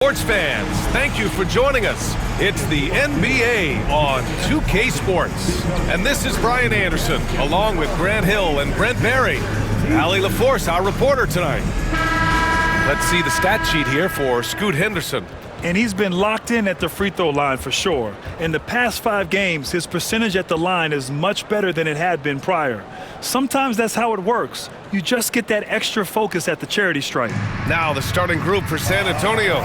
Sports fans, thank you for joining us. It's the NBA on 2K Sports. And this is Brian Anderson, along with Grant Hill and Brent Berry. Allie LaForce, our reporter tonight. Let's see the stat sheet here for Scoot Henderson. And he's been locked in at the free throw line for sure. In the past 5 games, his percentage at the line is much better than it had been prior. Sometimes that's how it works. You just get that extra focus at the charity stripe. Now the starting group for San Antonio.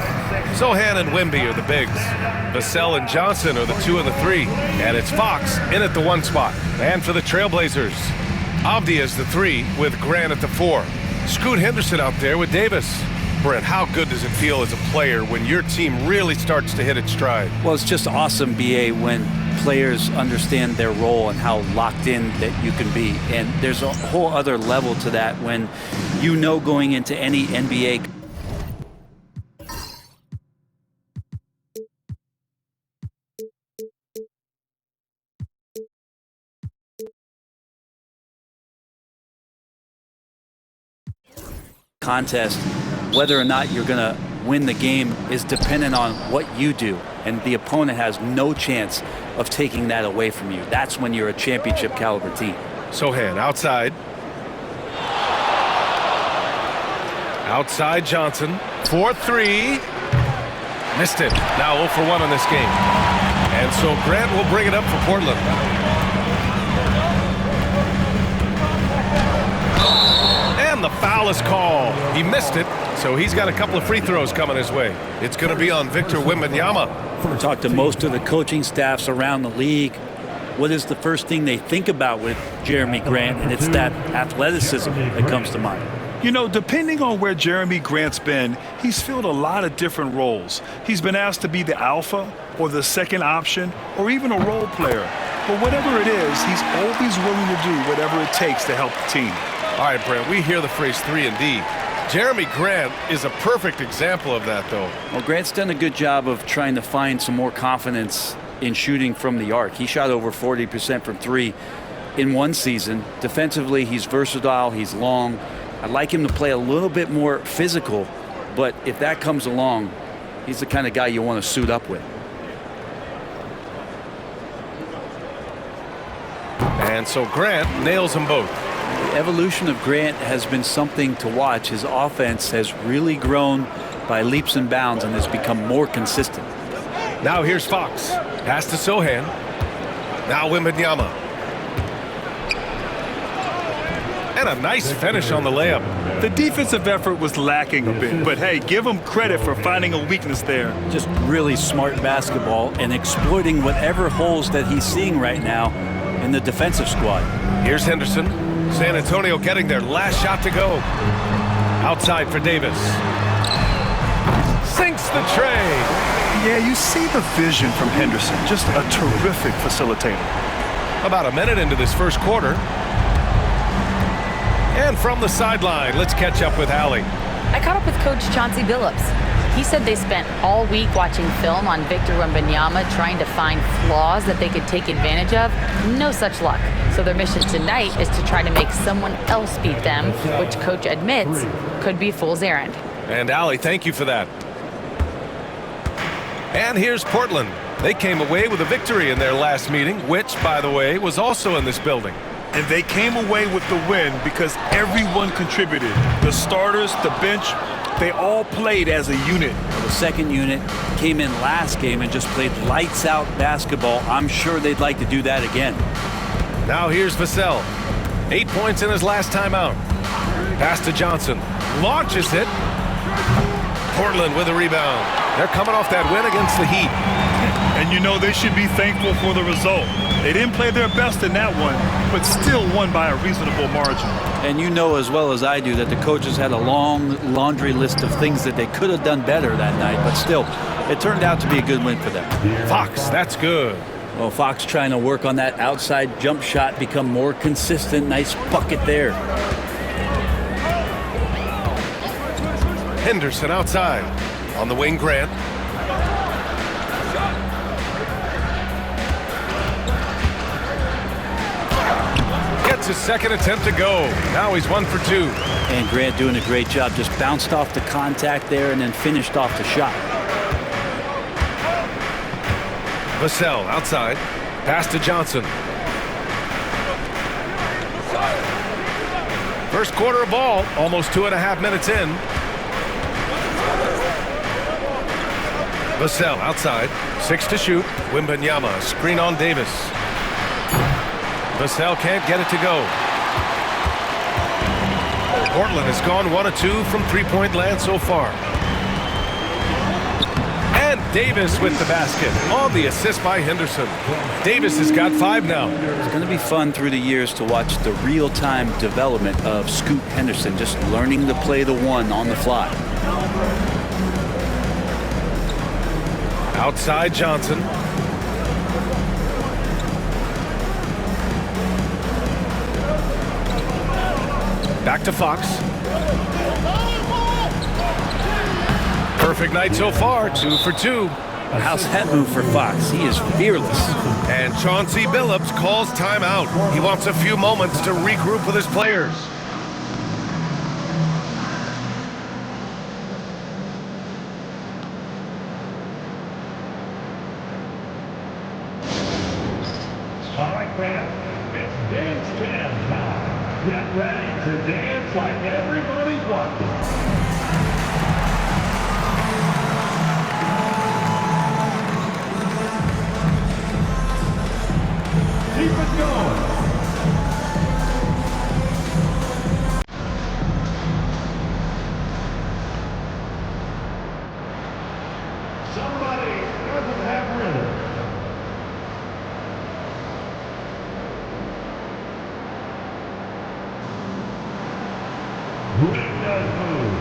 Sohan and Wemby are the bigs. Vassell and Johnson are the 2 and the 3. And it's Fox in at the 1 spot. And for the TrailBlazers, Avdija is the 3 with Grant at the 4. Scoot Henderson out there with Davis. Brent, how good does it feel as a player when your team really starts to hit its stride? Well, it's just awesome, BA, when players understand their role and how locked in that you can be. And there's a whole other level to that when you know going into any NBA contest, whether or not you're going to win the game is dependent on what you do, and the opponent has no chance of taking that away from you. That's when you're a championship caliber team. Sohan outside. Outside Johnson. 4-3. Missed it. Now 0 for 1 on this game. And so Grant will bring it up for Portland. And the foul is called. He missed it, so he's got a couple of free throws coming his way. It's going to be on Victor Wembanyama. I talked to most of the coaching staffs around the league. What is the first thing they think about with Jeremy Grant? And it's that athleticism that comes to mind. You know, depending on where Jeremy Grant's been, he's filled a lot of different roles. He's been asked to be the alpha or the second option or even a role player. But whatever it is, he's always willing to do whatever it takes to help the team. All right, Brent, we hear the phrase 3 and D. Jeremy Grant is a perfect example of that, though. Well, Grant's done a good job of trying to find some more confidence in shooting from the arc. He shot over 40% from 3 in one season. Defensively, he's versatile, he's long. I'd like him to play a little bit more physical, but if that comes along, he's the kind of guy you want to suit up with. And so Grant nails them both. The evolution of Grant has been something to watch. His offense has really grown by leaps and bounds and has become more consistent. Now here's Fox. Pass to Sohan. Now Wembanyama. And a nice finish on the layup. The defensive effort was lacking a bit, but hey, give him credit for finding a weakness there. Just really smart basketball and exploiting whatever holes that he's seeing right now in the defensive squad. Here's Henderson. San Antonio getting their last shot to go. Outside for Davis. Sinks the tray. Yeah, you see the vision from Henderson. Just a terrific facilitator. About a minute into this first quarter. And from the sideline, let's catch up with Allie. I caught up with Coach Chauncey Billups. He said they spent all week watching film on Victor Wembanyama, trying to find flaws that they could take advantage of. No such luck. So their mission tonight is to try to make someone else beat them, which Coach admits could be fool's errand. And Allie, thank you for that. And here's Portland. They came away with a victory in their last meeting, which, by the way, was also in this building. And they came away with the win because everyone contributed. The starters, the bench, they all played as a unit. The second unit came in last game and just played lights out basketball. I'm sure they'd like to do that again. Now here's Vassell. 8 points in his last time out. Pass to Johnson. Launches it. Portland with a rebound. They're coming off that win against the Heat. And you know they should be thankful for the result. They didn't play their best in that one, but still won by a reasonable margin. And you know as well as I do that the coaches had a long laundry list of things that they could have done better that night, but still, it turned out to be a good win for them. Fox, that's good. Well, Fox trying to work on that outside jump shot, become more consistent. Nice bucket there. Henderson outside. On the wing, Grant. Gets his second attempt to go. Now he's 1 for 2. And Grant doing a great job. Just bounced off the contact there and then finished off the shot. Vassell outside. Pass to Johnson. First quarter of ball, almost 2.5 minutes in. Vassell outside. 6 to shoot. Wembanyama screen on Davis. Vassell can't get it to go. Portland has gone 1 of 2 from three-point land so far. And Davis with the basket on the assist by Henderson. Davis has got 5 now. It's going to be fun through the years to watch the real-time development of Scoot Henderson, just learning to play the one on the fly. Outside Johnson. Back to Fox. Perfect night so far, 2 for 2. How's that move for Fox? He is fearless. And Chauncey Billups calls timeout. He wants a few moments to regroup with his players. All right, fans, it's dance jam time. Get ready to dance like everybody wants. Keep it going. Somebody doesn't have rhythm. Who does move?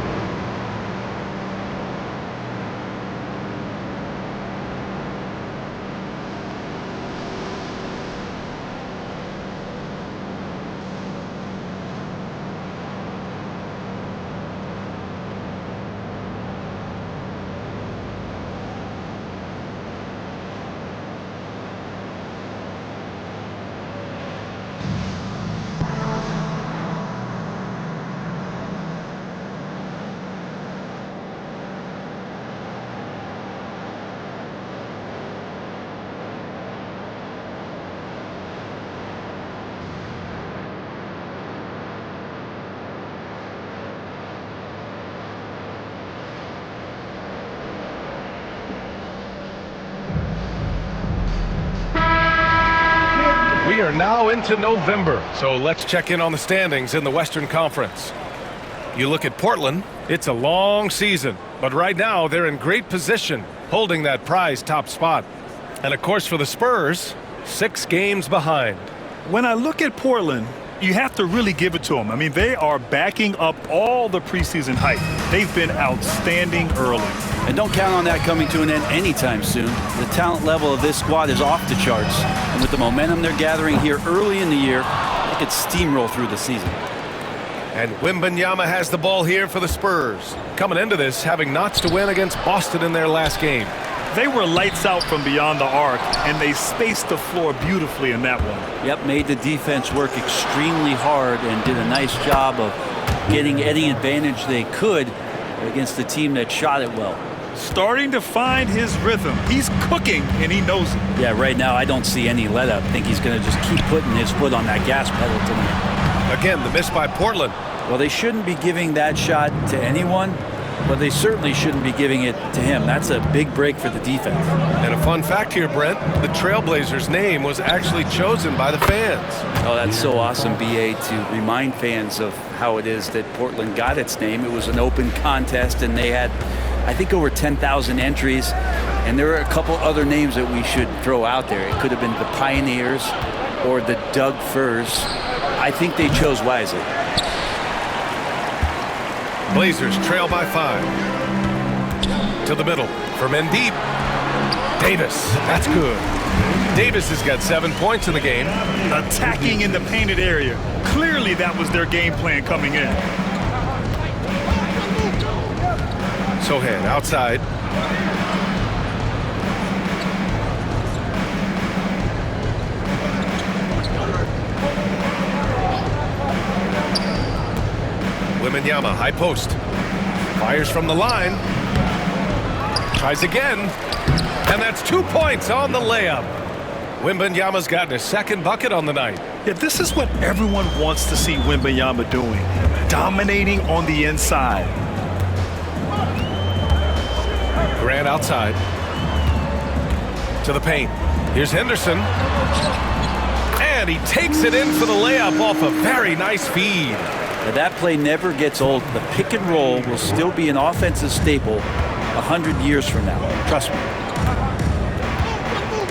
We are now into November, so let's check in on the standings in the Western Conference. You look at Portland, it's a long season, but right now they're in great position, holding that prize top spot. And of course for the Spurs, 6 games behind. When I look at Portland, you have to really give it to them. I mean, they are backing up all the preseason hype. They've been outstanding early. And don't count on that coming to an end anytime soon. The talent level of this squad is off the charts. And with the momentum they're gathering here early in the year, they could steamroll through the season. And Wembanyama has the ball here for the Spurs. Coming into this, having knots to win against Boston in their last game. They were lights out from beyond the arc, and they spaced the floor beautifully in that one. Yep, made the defense work extremely hard and did a nice job of getting any advantage they could against the team that shot it well. Starting to find his rhythm. He's cooking, and he knows it. Yeah, right now I don't see any let up. I think he's going to just keep putting his foot on that gas pedal tonight. Again, the miss by Portland. Well, they shouldn't be giving that shot to anyone, but they certainly shouldn't be giving it to him. That's a big break for the defense. And a fun fact here, Brent, the TrailBlazers name was actually chosen by the fans. Oh, that's so awesome, BA, to remind fans of how it is that Portland got its name. It was an open contest, and they had, I think, over 10,000 entries. And there are a couple other names that we should throw out there. It could have been the Pioneers or the Doug Furs. I think they chose wisely. Blazers trail by 5. To the middle for Mendeep. Davis, that's good. Davis has got 7 points in the game. Attacking in the painted area. Clearly that was their game plan coming in. Sohan outside. Wembanyama, high post. Fires from the line. Tries again. And that's 2 points on the layup. Wembanyama's gotten his second bucket on the night. Yeah, this is what everyone wants to see Wembanyama doing. Dominating on the inside. Grant outside. To the paint. Here's Henderson. And he takes it in for the layup off a very nice feed. Now that play never gets old. The pick and roll will still be an offensive staple 100 years from now. Trust me.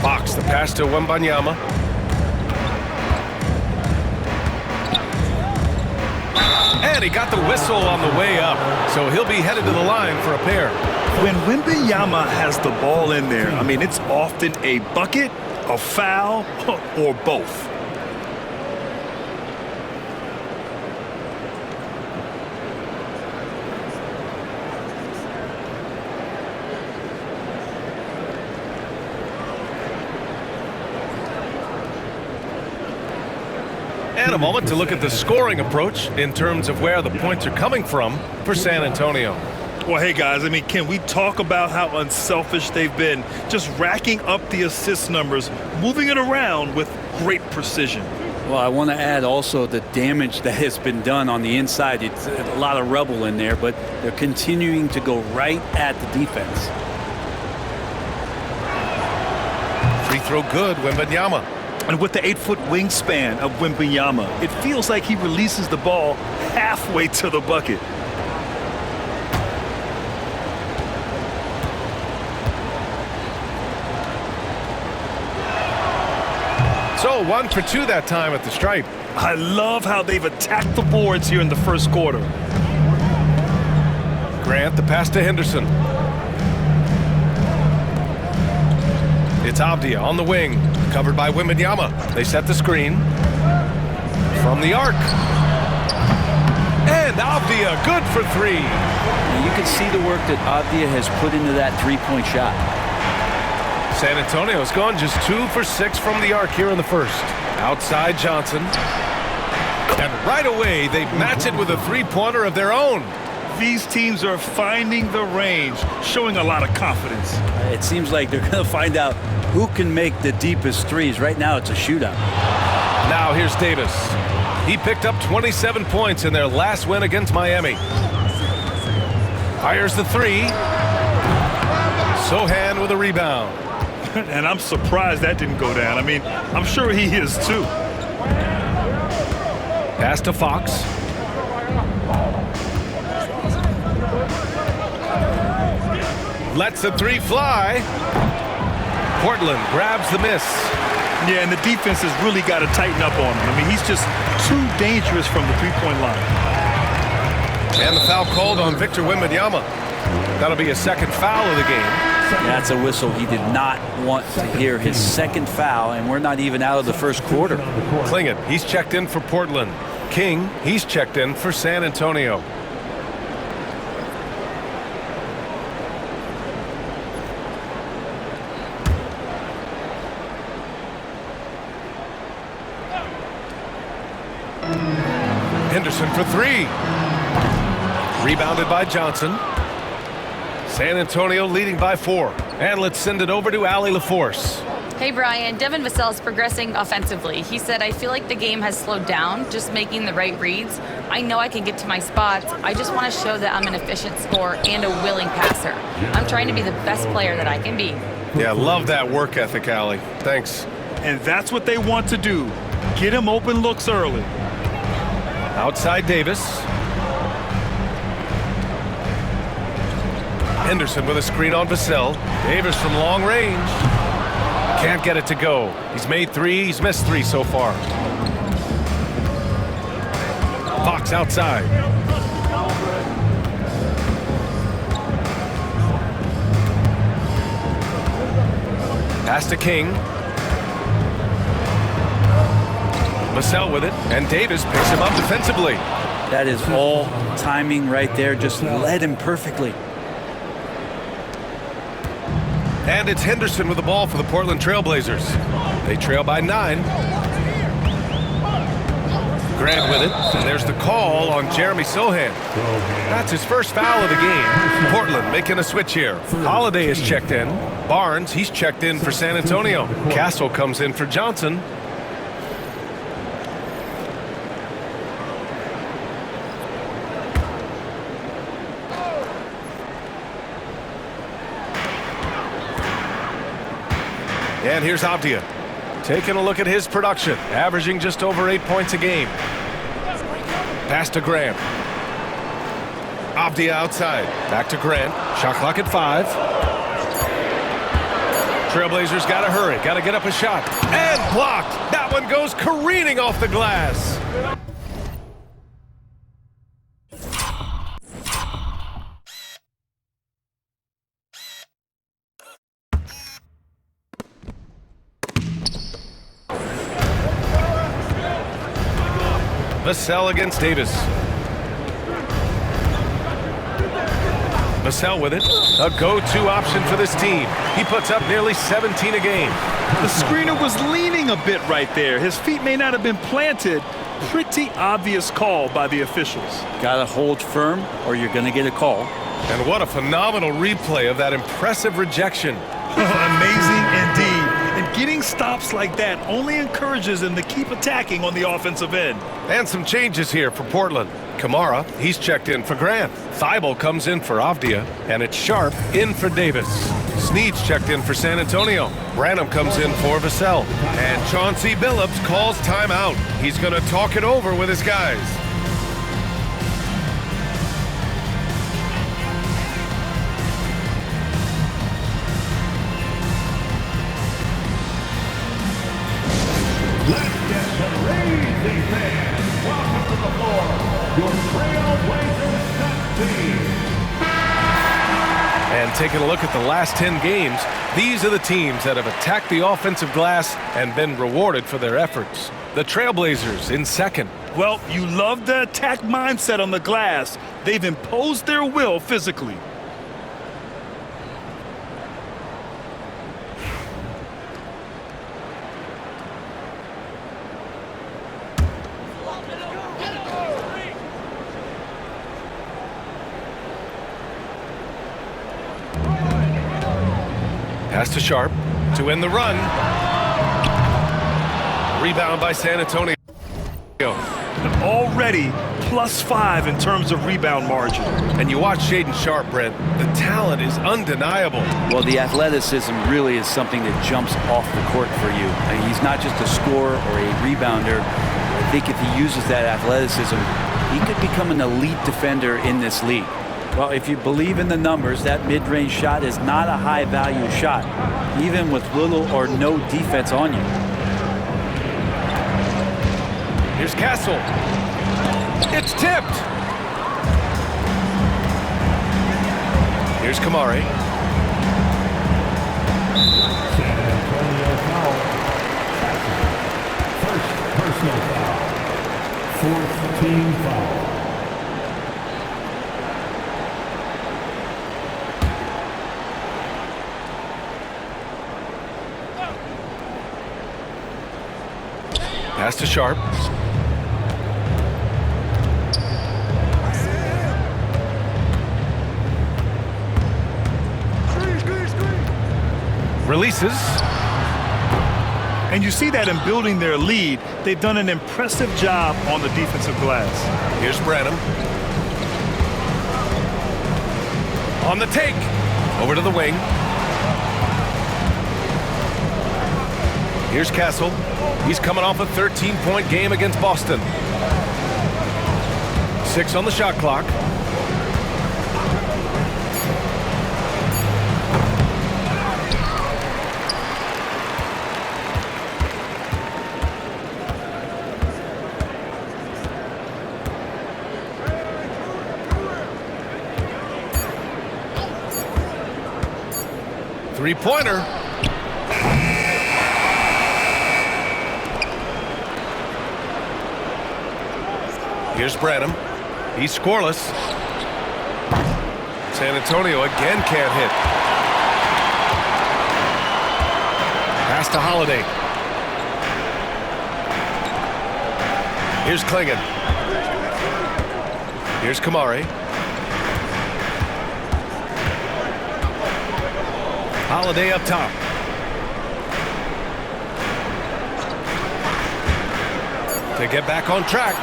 Fox, the pass to Wembanyama. And he got the whistle on the way up, so he'll be headed to the line for a pair. When Wembanyama has the ball in there, I mean, it's often a bucket, a foul, or both. And a moment to look at the scoring approach in terms of where the points are coming from for San Antonio. Well, hey, guys, I mean, can we talk about how unselfish they've been? Just racking up the assist numbers, moving it around with great precision. Well, I want to add also the damage that has been done on the inside. It's a lot of rubble in there, but they're continuing to go right at the defense. Free throw good, Wembanyama. And with the 8-foot wingspan of Wembanyama, it feels like he releases the ball halfway to the bucket. So 1 for 2 that time at the stripe. I love how they've attacked the boards here in the first quarter. Grant, the pass to Henderson. It's Avdia on the wing, covered by Wembanyama. They set the screen. From the arc. And Avdia, good for 3. Now you can see the work that Avdia has put into that three-point shot. San Antonio's gone just 2 for 6 from the arc here in the first. Outside Johnson. And right away, they match it with a three-pointer of their own. These teams are finding the range, showing a lot of confidence. It seems like they're going to find out who can make the deepest threes. Right now, it's a shootout. Now here's Davis. He picked up 27 points in their last win against Miami. Fires the 3. Sohan with a rebound. And I'm surprised that didn't go down. I mean, I'm sure he is too. Pass to Fox. Lets the 3 fly. Portland grabs the miss. Yeah, and the defense has really got to tighten up on him. I mean, he's just too dangerous from the three-point line. And the foul called on Victor Wembanyama. That'll be his second foul of the game. That's a whistle. He did not want to hear his second foul, and we're not even out of the first quarter. Klingett, he's checked in for Portland. King, he's checked in for San Antonio. Henderson for 3. Rebounded by Johnson. San Antonio leading by 4. And let's send it over to Allie LaForce. Hey, Brian. Devin Vassell's progressing offensively. He said, I feel like the game has slowed down, just making the right reads. I know I can get to my spots. I just want to show that I'm an efficient scorer and a willing passer. I'm trying to be the best player that I can be. Yeah, love that work ethic, Allie. Thanks. And that's what they want to do. Get him open looks early. Outside Davis. Henderson with a screen on Vassell. Davis from long range. Can't get it to go. He's made 3. He's missed 3 so far. Fox outside. Pass to King. Vassell with it, and Davis picks him up defensively. That is all timing right there. Just led him perfectly. And it's Henderson with the ball for the Portland TrailBlazers. They trail by 9. Grant with it, and there's the call on Jeremy Sohan. That's his first foul of the game. Portland making a switch here. Holiday is checked in. Barnes, he's checked in for San Antonio. Castle comes in for Johnson. And here's Avdia. Taking a look at his production, averaging just over 8 points a game. Pass to Grant. Avdia outside. Back to Grant. Shot clock at 5. TrailBlazers got to hurry. Got to get up a shot. And blocked. That one goes careening off the glass. Vassell against Davis. Vassell with it. A go-to option for this team. He puts up nearly 17 a game. The screener was leaning a bit right there. His feet may not have been planted. Pretty obvious call by the officials. Gotta hold firm or you're gonna get a call. And what a phenomenal replay of that impressive rejection. Amazing indeed. And getting stops like that only encourages them to keep attacking on the offensive end. And some changes here for Portland. Kamara, he's checked in for Grant. Thibault comes in for Avdia. And it's Sharp in for Davis. Sneed's checked in for San Antonio. Branham comes in for Vassell. And Chauncey Billups calls timeout. He's going to talk it over with his guys. Let's get some crazy fans. Welcome to the floor, your TrailBlazers top team. And taking a look at the last 10 games, these are the teams that have attacked the offensive glass and been rewarded for their efforts. The TrailBlazers in second. Well, you love the attack mindset on the glass. They've imposed their will physically. Pass to Sharp to end the run. Rebound by San Antonio. And already +5 in terms of rebound margin. And you watch Shaedon Sharp, Brent. The talent is undeniable. Well, the athleticism really is something that jumps off the court for you. I mean, he's not just a scorer or a rebounder. I think if he uses that athleticism, he could become an elite defender in this league. Well, if you believe in the numbers, that mid-range shot is not a high-value shot, even with little or no defense on you. Here's Castle. It's tipped. Here's Kamari. San Antonio foul. First personal foul. Fourth team foul. Pass to Sharp. Releases. And you see that in building their lead, they've done an impressive job on the defensive glass. Here's Branham. On the take. Over to the wing. Here's Castle. He's coming off a 13-point game against Boston. 6 on the shot clock. Three-pointer. Here's Branham. He's scoreless. San Antonio again can't hit. Pass to Holiday. Here's Klingon. Here's Kamari. Holiday up top. To get back on track.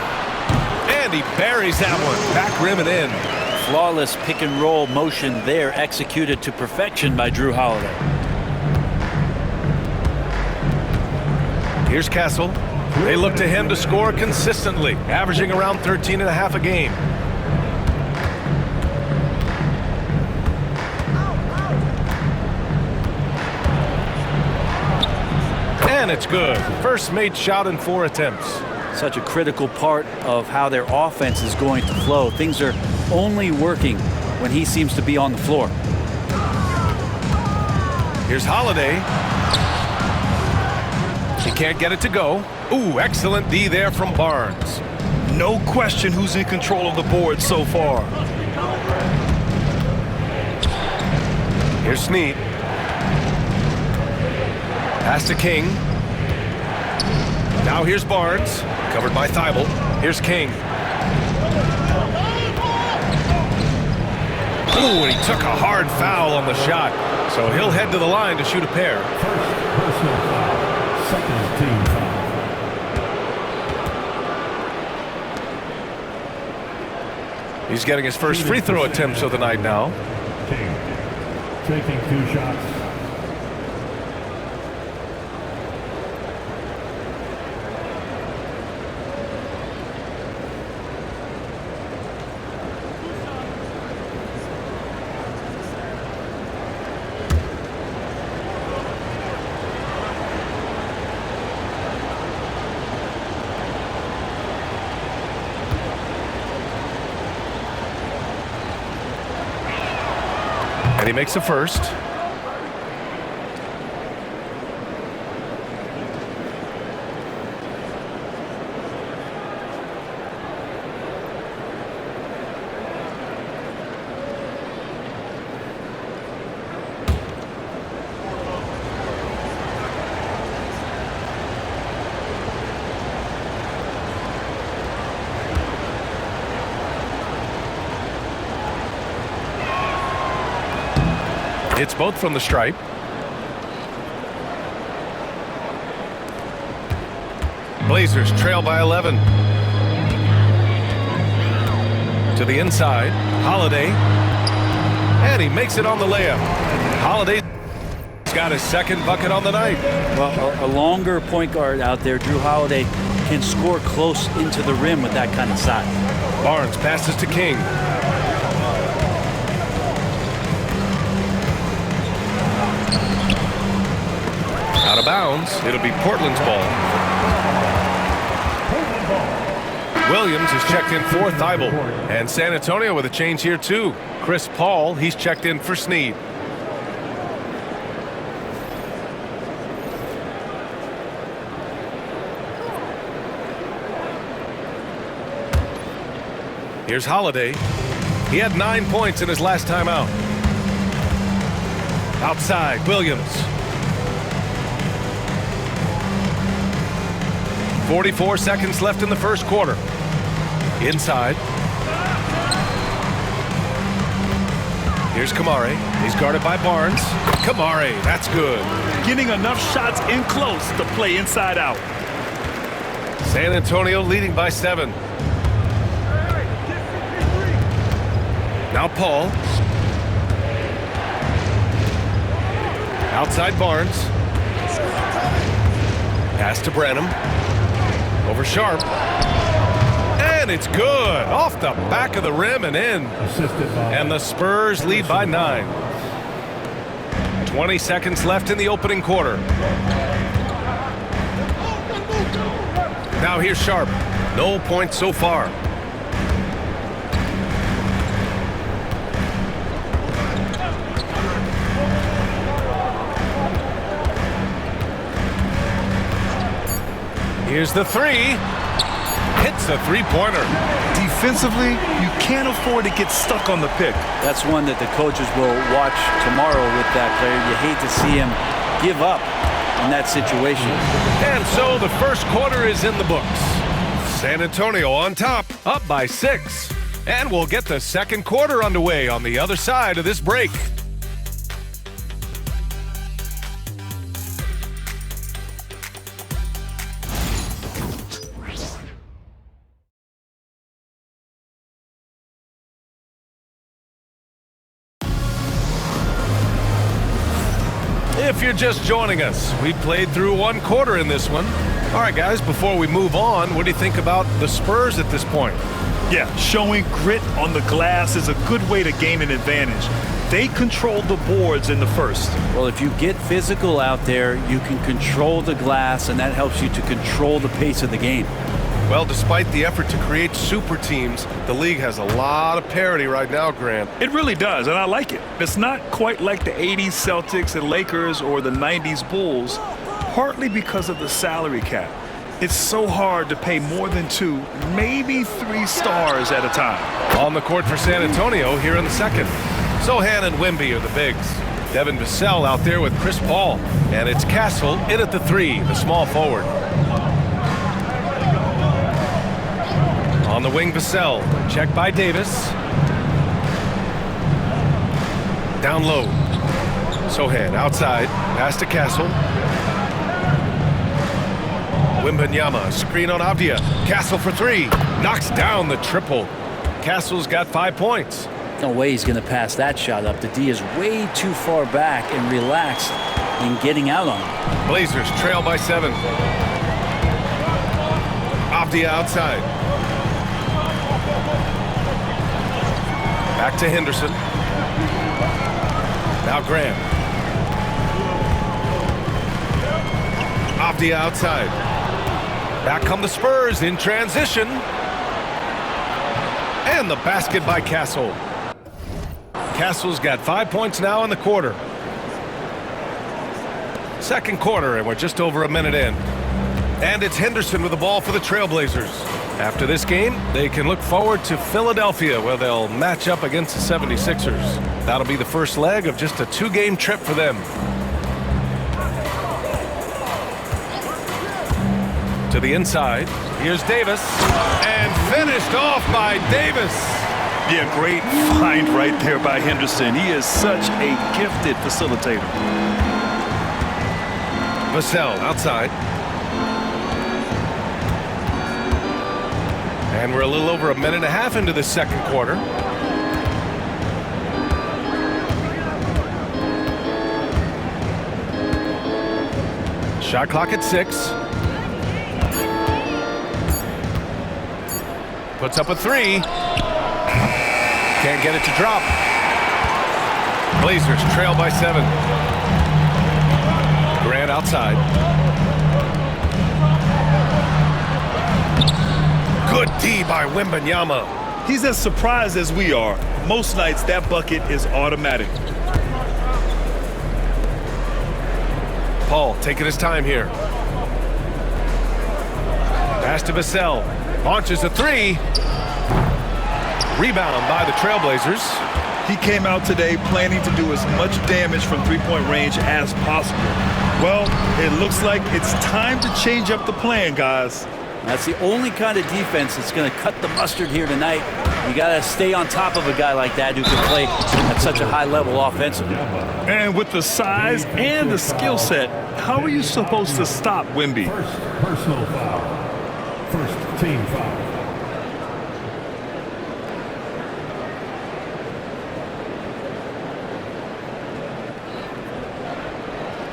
And he buries that one. Back rim and in. Flawless pick and roll motion there, executed to perfection by Drew Holiday. Here's Castle. They look to him to score consistently, averaging around 13.5 a game. And it's good. First made shot in 4 attempts. Such a critical part of how their offense is going to flow. Things are only working when he seems to be on the floor. Here's Holiday. He can't get it to go. Ooh, excellent D there from Barnes. No question who's in control of the board so far. Here's Snead. Pass to King. Now here's Barnes, covered by Thibault. Here's King. Ooh, and he took a hard foul on the shot. So he'll head to the line to shoot a pair. First personal foul. Second team foul. He's getting his first free throw attempts of the night now. King taking 2 shots. And he makes the first. It's both from the stripe. Blazers trail by 11. To the inside, Holiday. And he makes it on the layup. Holiday's got his second bucket on the night. Well, a longer point guard out there, Drew Holiday, can score close into the rim with that kind of size. Barnes passes to King. Out of bounds. It'll be Portland's ball. Williams is checked in for Thibault. And San Antonio with a change here too. Chris Paul, he's checked in for Snead. Here's Holiday. He had 9 points in his last time out. Outside, Williams. 44 seconds left in the first quarter. Inside. Here's Kamari. He's guarded by Barnes. Kamari, that's good. Getting enough shots in close to play inside out. San Antonio leading by 7. Now Paul. Outside Barnes. Pass to Branham. Over Sharp. And it's good. Off the back of the rim and in. And the Spurs lead by 9. 20 seconds left in the opening quarter. Now here's Sharp. No points so far. Here's the three. Hits the three-pointer. Defensively, you can't afford to get stuck on the pick. That's one that the coaches will watch tomorrow with that player. You hate to see him give up in that situation. And so the first quarter is in the books. San Antonio on top, up by 6. And we'll get the second quarter underway on the other side of this break. If you're just joining us, we played through one quarter in this one. All right, guys, before we move on, what do you think about the Spurs at this point? Yeah, showing grit on the glass is a good way to gain an advantage. They controlled the boards in the first. Well, if you get physical out there, you can control the glass, and that helps you to control the pace of the game. Well, despite the effort to create super teams, the league has a lot of parity right now, Grant. It really does, and I like it. It's not quite like the 80s Celtics and Lakers or the 90s Bulls, partly because of the salary cap. It's so hard to pay more than 2, maybe 3 stars at a time. On the court for San Antonio here in the second. Sohan and Wemby are the bigs. Devin Vassell out there with Chris Paul. And it's Castle in at the 3, the small forward. On the wing, Vassell. Check by Davis. Down low. Sohan outside. Pass to Castle. Wembanyama, screen on Avdia. Castle for 3. Knocks down the triple. Castle's got 5 points. No way he's going to pass that shot up. The D is way too far back and relaxed in getting out on him. Blazers trail by 7. Avdia outside. Back to Henderson. Now Graham. Avdia outside. Back come the Spurs in transition. And the basket by Castle. Castle's got 5 points now in the quarter. Second quarter, and we're just over a minute in. And it's Henderson with the ball for the TrailBlazers. After this game, they can look forward to Philadelphia, where they'll match up against the 76ers. That'll be the first leg of just a 2-game trip for them. To the inside, here's Davis, and finished off by Davis. Yeah, great find right there by Henderson. He is such a gifted facilitator. Vassell outside. And we're a little over a minute and a half into the second quarter. Shot clock at 6. Puts up a 3. Can't get it to drop. Blazers trail by 7. Grant outside. Good D by Wembanyama. He's as surprised as we are. Most nights that bucket is automatic. Paul taking his time here. Pass to Vassell. Launches a 3. Rebound by the TrailBlazers. He came out today planning to do as much damage from three-point range as possible. Well, it looks like it's time to change up the plan, guys. That's the only kind of defense that's going to cut the mustard here tonight. You got to stay on top of a guy like that who can play at such a high level offensively. And with the size and the skill set, how are you supposed to stop Wemby? First personal foul. First team foul.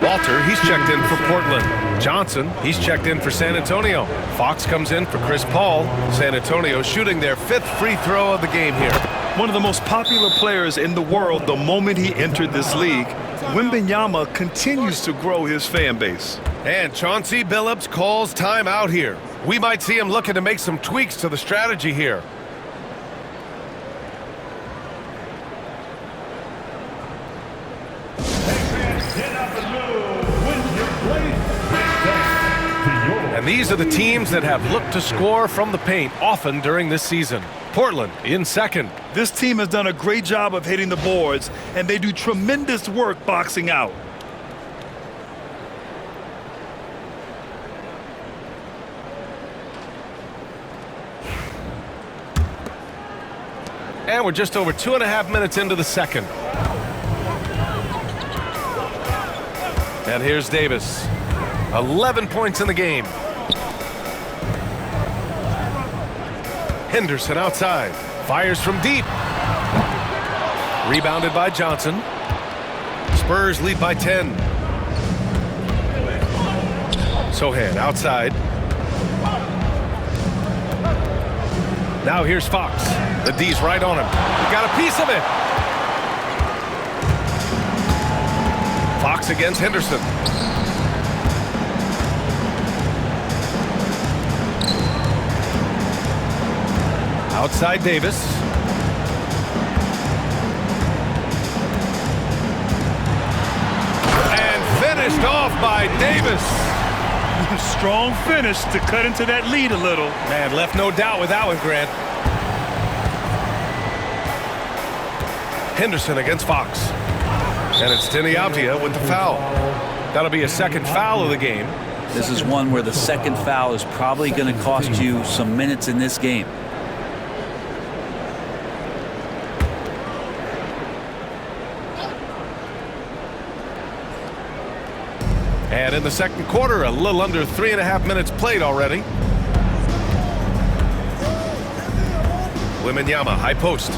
Walter, he's checked in for Portland. Johnson, he's checked in for San Antonio. Fox comes in for Chris Paul. San Antonio shooting their 5th free throw of the game here. One of the most popular players in the world the moment he entered this league, Wembanyama continues to grow his fan base. And Chauncey Billups calls timeout here. We might see him looking to make some tweaks to the strategy here. And these are the teams that have looked to score from the paint often during this season. Portland in second. This team has done a great job of hitting the boards, and they do tremendous work boxing out. And we're just over 2.5 minutes into the second. And here's Davis. 11 points in the game. Henderson outside. Fires from deep. Rebounded by Johnson. Spurs lead by 10. Sohan outside. Now here's Fox. The D's right on him. He got a piece of it. Fox against Henderson. Outside Davis. And finished off by Davis. Strong finish to cut into that lead a little. Man, left no doubt with that one, Grant. Henderson against Fox. And it's Denny Avdia with the foul. That'll be a second foul of the game. This is one where the second foul is probably going to cost you some minutes in this game. And in the second quarter, a little under 3.5 minutes played already. Wembanyama, high post.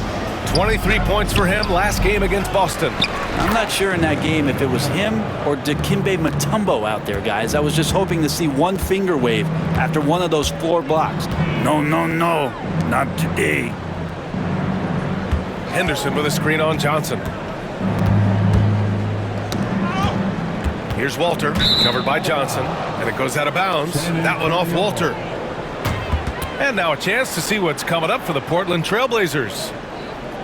23 points for him last game against Boston. I'm not sure in that game if it was him or Dikembe Mutombo out there, guys. I was just hoping to see one finger wave after one of those floor blocks. No, no, no, not today. Henderson with a screen on Johnson. Here's Walter, covered by Johnson, and it goes out of bounds. That one off Walter. And now a chance to see what's coming up for the Portland TrailBlazers.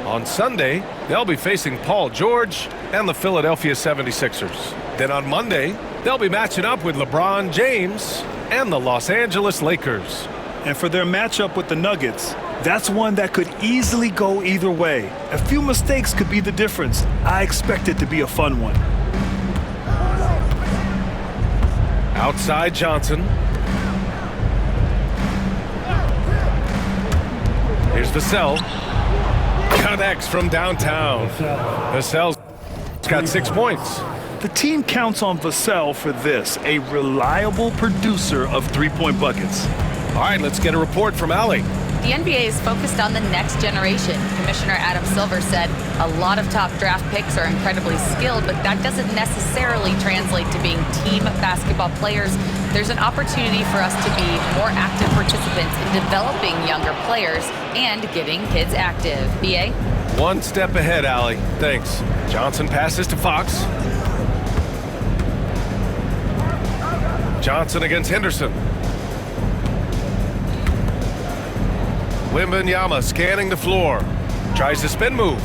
On Sunday, they'll be facing Paul George and the Philadelphia 76ers. Then on Monday, they'll be matching up with LeBron James and the Los Angeles Lakers. And for their matchup with the Nuggets, that's one that could easily go either way. A few mistakes could be the difference. I expect it to be a fun one. Outside Johnson. Here's Vassell. Connects from downtown. Vassell's got 6 points. The team counts on Vassell for this, a reliable producer of three-point buckets. All right, let's get a report from Allie. The NBA is focused on the next generation. Commissioner Adam Silver said a lot of top draft picks are incredibly skilled, but that doesn't necessarily translate to being team basketball players. There's an opportunity for us to be more active participants in developing younger players and getting kids active. BA? One step ahead, Allie. Thanks. Johnson passes to Fox. Johnson against Henderson. Wembanyama scanning the floor. Tries to spin move.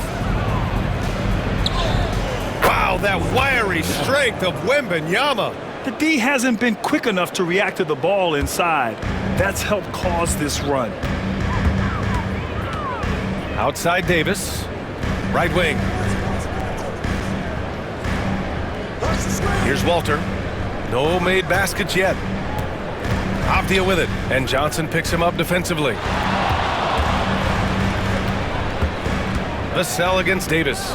Wow, that wiry strength of Wembanyama. The D hasn't been quick enough to react to the ball inside. That's helped cause this run. Outside Davis. Right wing. Here's Walter. No made baskets yet. Avdia with it. And Johnson picks him up defensively. Vassell against Davis.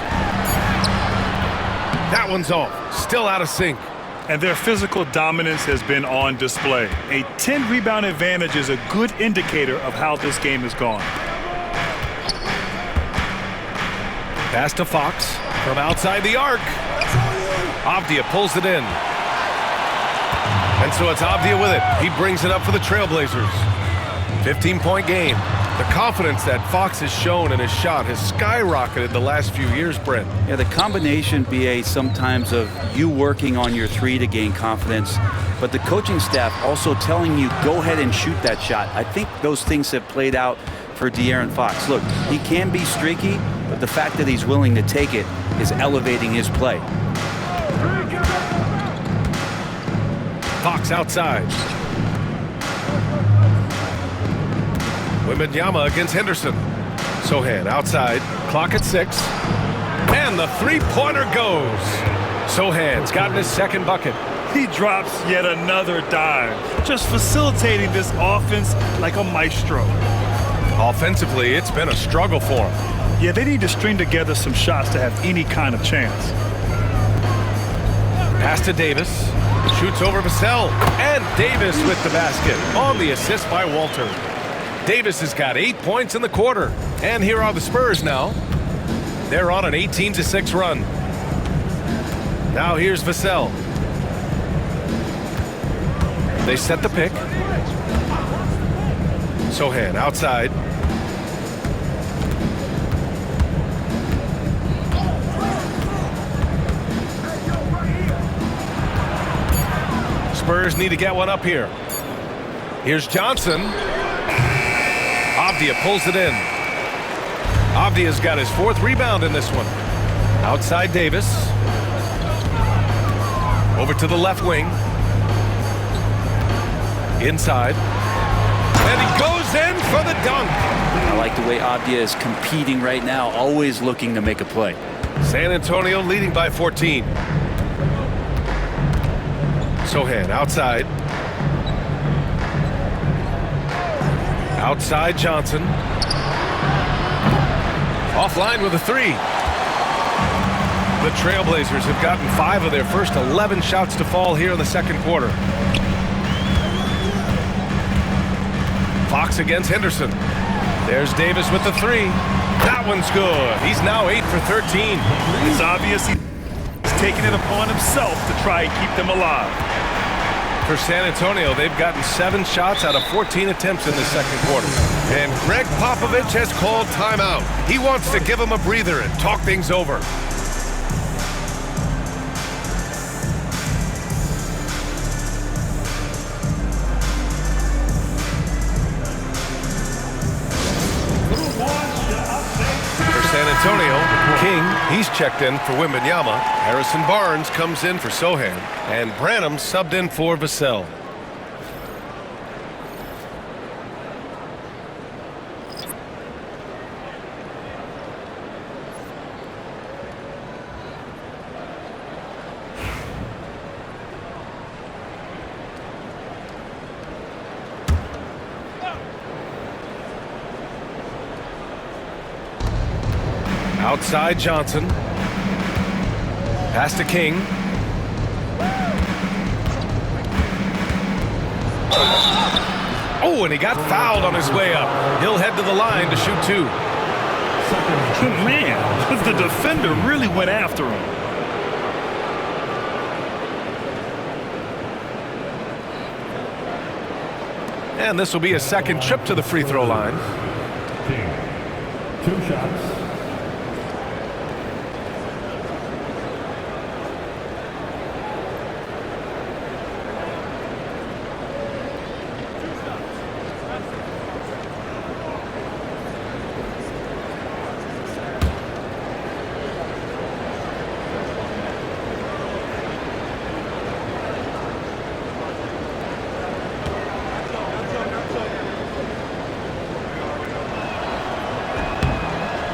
That one's off. Still out of sync. And their physical dominance has been on display. A 10-rebound advantage is a good indicator of how this game has gone. Pass to Fox from outside the arc. Avdia pulls it in. And so it's Avdia with it. He brings it up for the TrailBlazers. 15-point game. The confidence that Fox has shown in his shot has skyrocketed the last few years, Brent. Yeah, the combination, BA, sometimes of you working on your three to gain confidence, but the coaching staff also telling you, go ahead and shoot that shot. I think those things have played out for De'Aaron Fox. Look, he can be streaky, but the fact that he's willing to take it is elevating his play. Fox outside. Wembanyama against Henderson. Sohan outside. Clock at 6. And the three-pointer goes. Sohan's gotten his second bucket. He drops yet another dime, just facilitating this offense like a maestro. Offensively, it's been a struggle for him. Yeah, they need to string together some shots to have any kind of chance. Pass to Davis. Shoots over Vassell. And Davis with the basket on the assist by Walter. Davis has got 8 points in the quarter. And here are the Spurs now. They're on an 18-6 run. Now here's Vassell. They set the pick. Sohan outside. Spurs need to get one up here. Here's Johnson. Avdia pulls it in. Avdia's got his 4th rebound in this one. Outside Davis. Over to the left wing. Inside. And he goes in for the dunk. I like the way Avdia is competing right now, always looking to make a play. San Antonio leading by 14. Sohan outside. Outside Johnson. Offline with a 3. The TrailBlazers have gotten 5 of their first 11 shots to fall here in the second quarter. Fox against Henderson. There's Davis with the 3. That one's good. He's now 8 for 13. It's obvious he's taking it upon himself to try and keep them alive. For San Antonio, they've gotten 7 shots out of 14 attempts in the second quarter. And Greg Popovich has called timeout. He wants to give them a breather and talk things over. San Antonio, King, he's checked in for Wembanyama. Harrison Barnes comes in for Sohan. And Branham subbed in for Vassell. Outside Johnson. Pass to King. Oh, and he got fouled on his way up. He'll head to the line to shoot 2. Man, the defender really went after him. And this will be a second trip to the free throw line. 2 shots.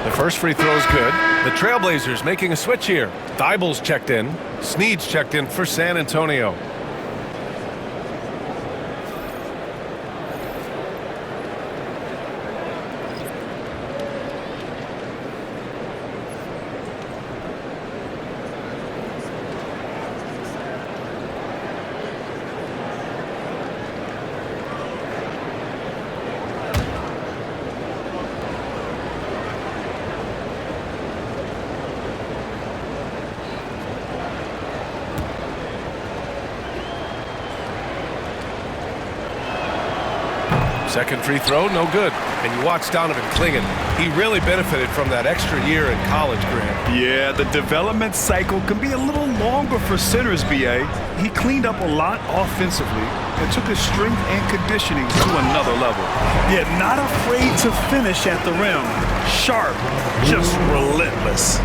The first free throw is good. The TrailBlazers making a switch here. Thibault's checked in. Snead's checked in for San Antonio. Second free throw, no good. And you watch Donovan Clingan. He really benefited from that extra year in college, Grant. Yeah, the development cycle can be a little longer for centers, B.A. He cleaned up a lot offensively and took his strength and conditioning to another level. Yet not afraid to finish at the rim. Sharp, just relentless.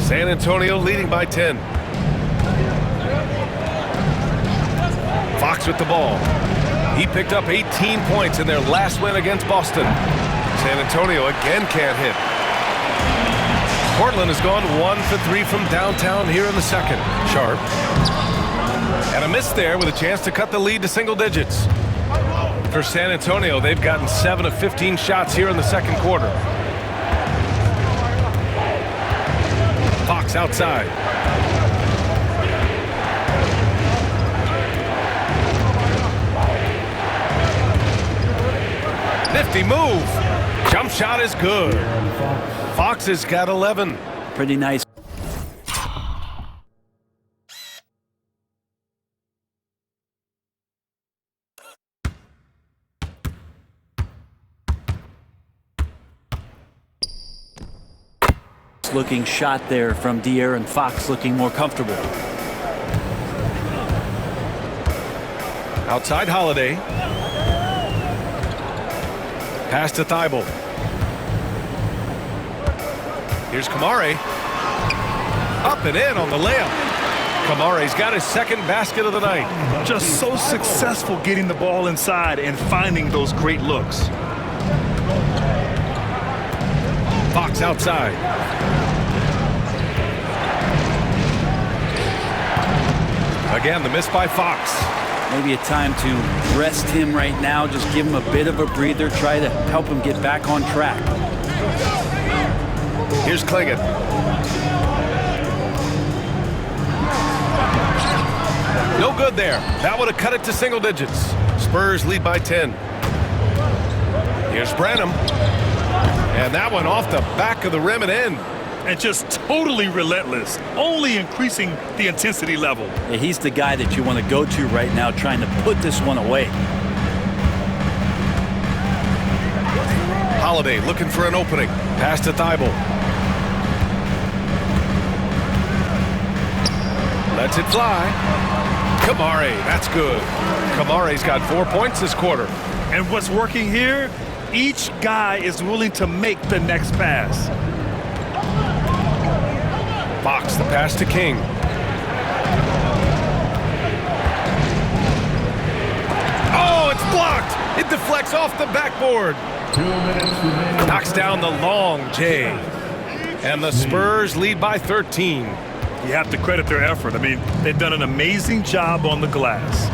San Antonio leading by 10. Fox with the ball. He picked up 18 points in their last win against Boston. San Antonio again can't hit. Portland has gone 1 for 3 from downtown here in the second. Sharp. And a miss there with a chance to cut the lead to single digits. For San Antonio, they've gotten 7 of 15 shots here in the second quarter. Fox outside. Nifty move. Jump shot is good. Fox has got 11. Pretty nice. Looking shot there from De'Aaron Fox, looking more comfortable. Outside Holiday. Pass to Thibault. Here's Kamare. Up and in on the layup. Kamare's got his second basket of the night. Just so successful getting the ball inside and finding those great looks. Fox outside. Again, the miss by Fox. Maybe a time to rest him right now. Just give him a bit of a breather. Try to help him get back on track. Here's Clingan. No good there. That would have cut it to single digits. Spurs lead by 10. Here's Branham. And that one off the back of the rim and in. And just totally relentless, only increasing the intensity level. Yeah, he's the guy that you want to go to right now, trying to put this one away. Holiday looking for an opening. Pass to Thibault. Lets it fly. Kamare, that's good. Kamare's got 4 points this quarter. And what's working here? Each guy is willing to make the next pass. Fox, the pass to King. Oh, it's blocked. It deflects off the backboard. 2 minutes remaining. Knocks down the long J. And the Spurs lead by 13. You have to credit their effort. I mean, they've done an amazing job on the glass.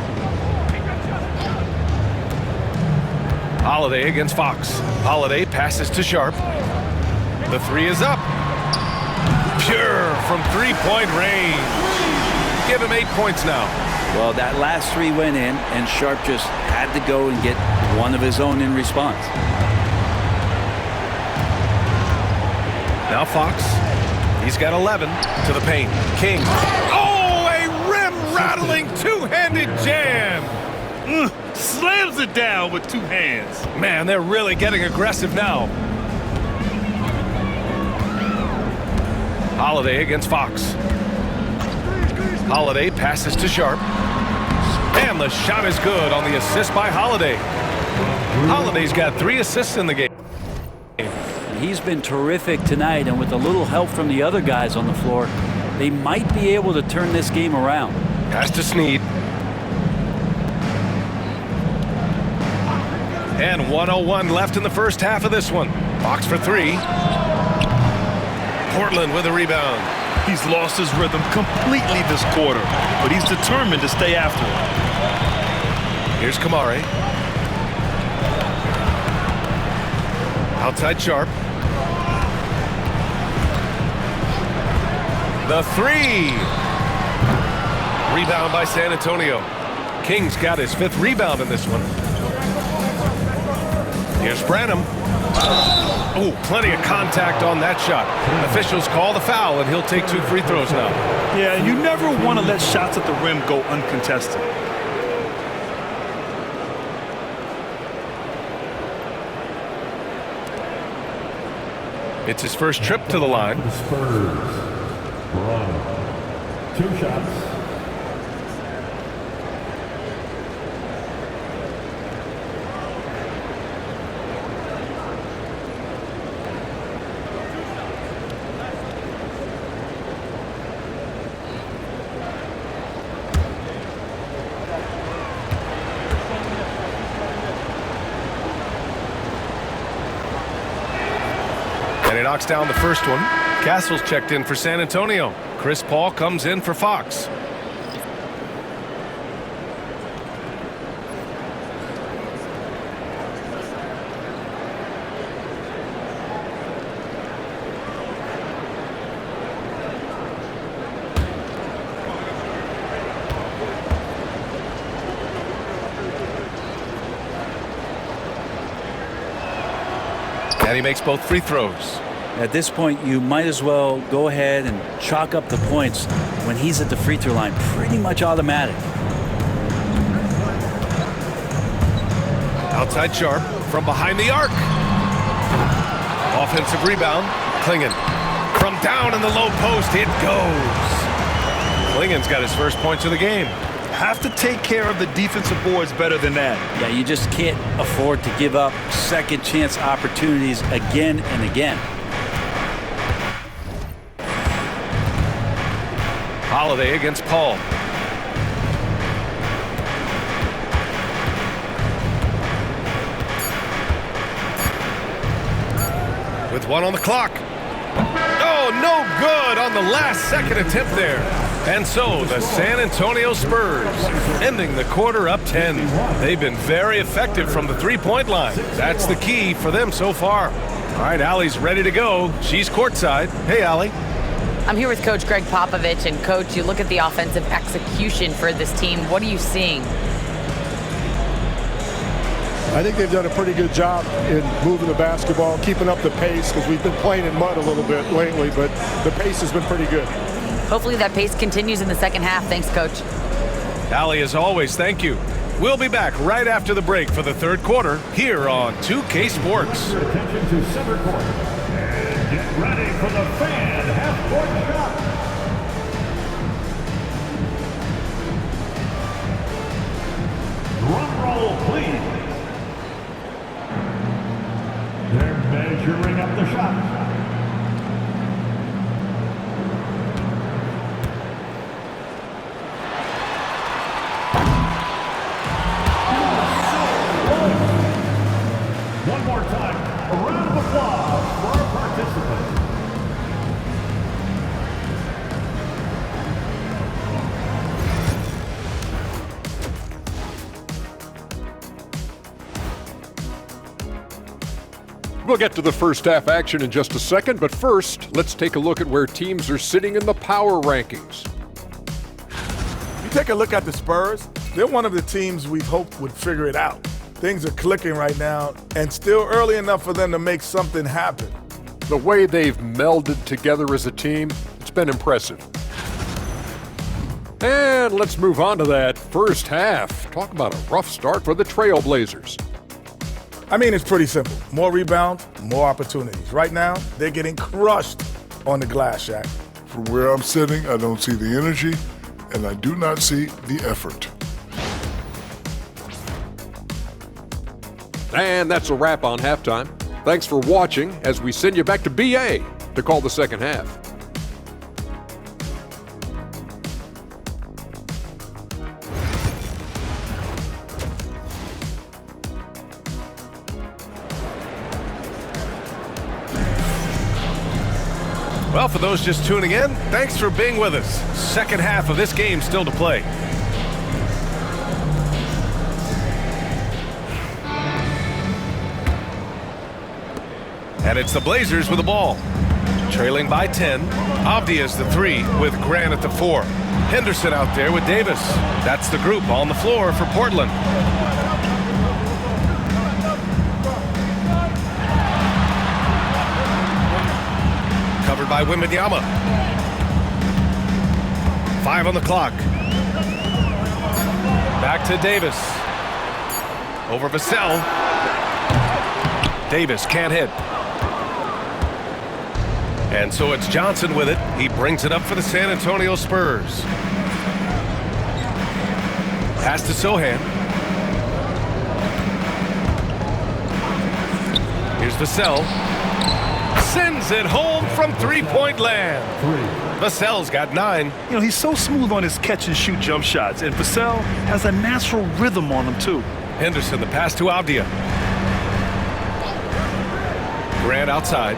Holiday against Fox. Holiday passes to Sharp. The three is up. Pure from three-point range. Give him 8 points now. Well, that last three went in, and Sharp just had to go and get one of his own in response. Now Fox. He's got 11 to the paint. King. Oh, a rim-rattling two-handed jam. Slams it down with two hands. Man, they're really getting aggressive now. Holiday against Fox. Holiday passes to Sharp. And the shot is good on the assist by Holiday. Holiday's got 3 assists in the game. He's been terrific tonight, and with a little help from the other guys on the floor, they might be able to turn this game around. Pass to Snead. And 1:01 left in the first half of this one. Fox for 3. Portland with a rebound. He's lost his rhythm completely this quarter, but he's determined to stay after it. Here's Kamare. Outside Sharp. The 3. Rebound by San Antonio. King's got his 5th rebound in this one. Here's Branham. Oh, plenty of contact on that shot. Officials call the foul, and he'll take 2 free throws now. Yeah, you never want to let shots at the rim go uncontested. It's his first trip to the line. The Spurs. Toronto. 2 shots. And he knocks down the first one. Castle's checked in for San Antonio. Chris Paul comes in for Fox. And he makes both free throws. At this point, you might as well go ahead and chalk up the points when he's at the free throw line. Pretty much automatic. Outside Sharp from behind the arc. Offensive rebound. Klingon from down in the low post. It goes. Klingon's got his first points of the game. Have to take care of the defensive boards better than that. Yeah, you just can't afford to give up second chance opportunities again and again. Holiday against Paul. With 1 on the clock. Oh, no good on the last second attempt there. And so the San Antonio Spurs ending the quarter up 10. They've been very effective from the three-point line. That's the key for them so far. All right, Allie's ready to go. She's courtside. Hey, Allie. I'm here with Coach Greg Popovich. And, Coach, you look at the offensive execution for this team. What are you seeing? I think they've done a pretty good job in moving the basketball, keeping up the pace, because we've been playing in mud a little bit lately, but the pace has been pretty good. Hopefully that pace continues in the second half. Thanks, Coach. Allie, as always, thank you. We'll be back right after the break for the third quarter here on 2K Sports. Your attention to center court. And get ready for the fan half-court shot. Drum roll, please. They're measuring up the shot. One more time, a round of applause for our participants. We'll get to the first half action in just a second, but first, let's take a look at where teams are sitting in the power rankings. You take a look at the Spurs, they're one of the teams we hoped would figure it out. Things are clicking right now, and still early enough for them to make something happen. The way they've melded together as a team, it's been impressive. And let's move on to that first half. Talk about a rough start for the TrailBlazers. I mean, it's pretty simple. More rebounds, more opportunities. Right now, they're getting crushed on the glass, Shaq. From where I'm sitting, I don't see the energy, and I do not see the effort. And that's a wrap on halftime. Thanks for watching as we send you back to BA to call the second half. Well, for those just tuning in, thanks for being with us. Second half of this game still to play. And it's the Blazers with the ball. Trailing by 10. Avdia's the 3 with Grant at the 4. Henderson out there with Davis. That's the group on the floor for Portland. Covered by Wembanyama. 5 on the clock. Back to Davis. Over Vassell. Davis can't hit. And so it's Johnson with it. He brings it up for the San Antonio Spurs. Pass to Sohan. Here's Vassell. Sends it home from three-point land. Vassell's got 9. You know, he's so smooth on his catch-and-shoot jump shots, and Vassell has a natural rhythm on him, too. Henderson, the pass to Avdia. Grant outside.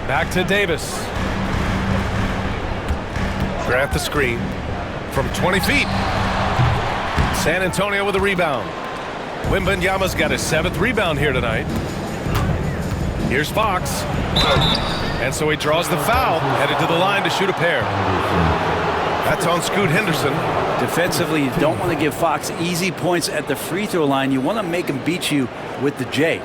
Back to Davis. Grant the screen from 20 feet. San Antonio with a rebound. Wembanyama's got his 7th rebound here tonight. Here's Fox. And so he draws the foul, headed to the line to shoot a pair. That's on Scoot Henderson. Defensively, you don't want to give Fox easy points at the free throw line. You want to make him beat you with the J.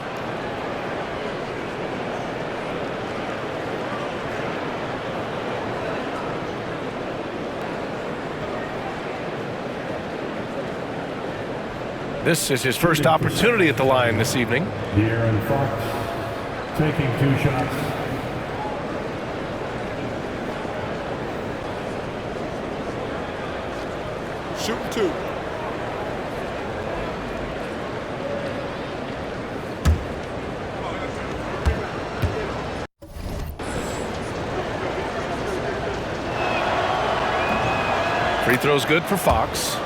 This is his first opportunity at the line this evening. De'Aaron Fox taking 2 shots. Shooting 2. Free throw's good for Fox.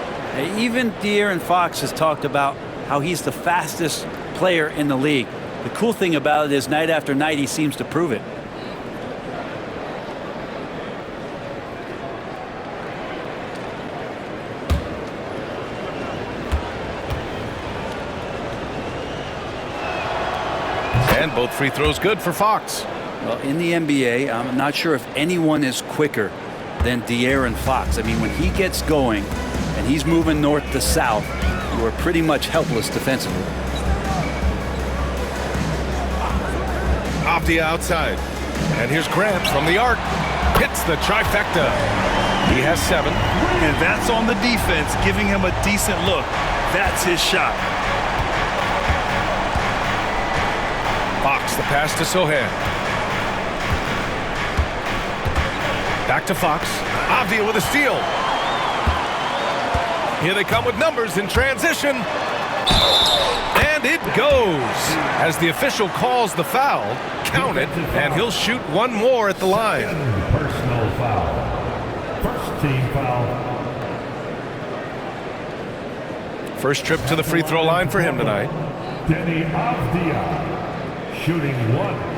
Even De'Aaron Fox has talked about how he's the fastest player in the league. The cool thing about it is night after night he seems to prove it. And both free throws good for Fox. Well, in the NBA, I'm not sure if anyone is quicker than De'Aaron Fox. I mean, when he gets going and he's moving north to south, you are pretty much helpless defensively. Off the outside. And here's Grant from the arc. Hits the trifecta. He has 7. And that's on the defense, giving him a decent look. That's his shot. Fox, the pass to Sohan. Back to Fox. Avdia with a steal. Here they come with numbers in transition. And it goes. As the official calls the foul, count it, and he'll shoot one more at the line. Personal foul. First team foul. First trip to the free throw line for him tonight. Denny Avdia shooting 1.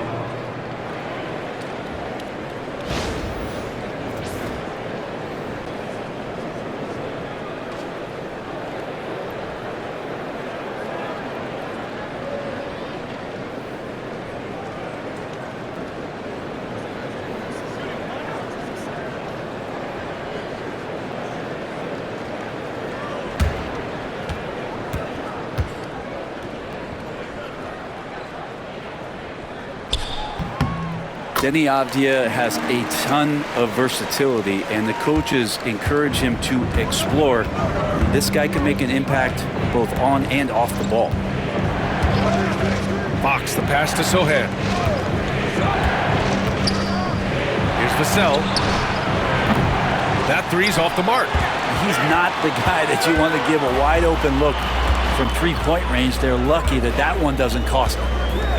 Denny Avdia has a ton of versatility, and the coaches encourage him to explore. This guy can make an impact both on and off the ball. Fox, the pass to Sohan. Here's Vassell. That three's off the mark. He's not the guy that you want to give a wide open look from three-point range. They're lucky that that one doesn't cost them.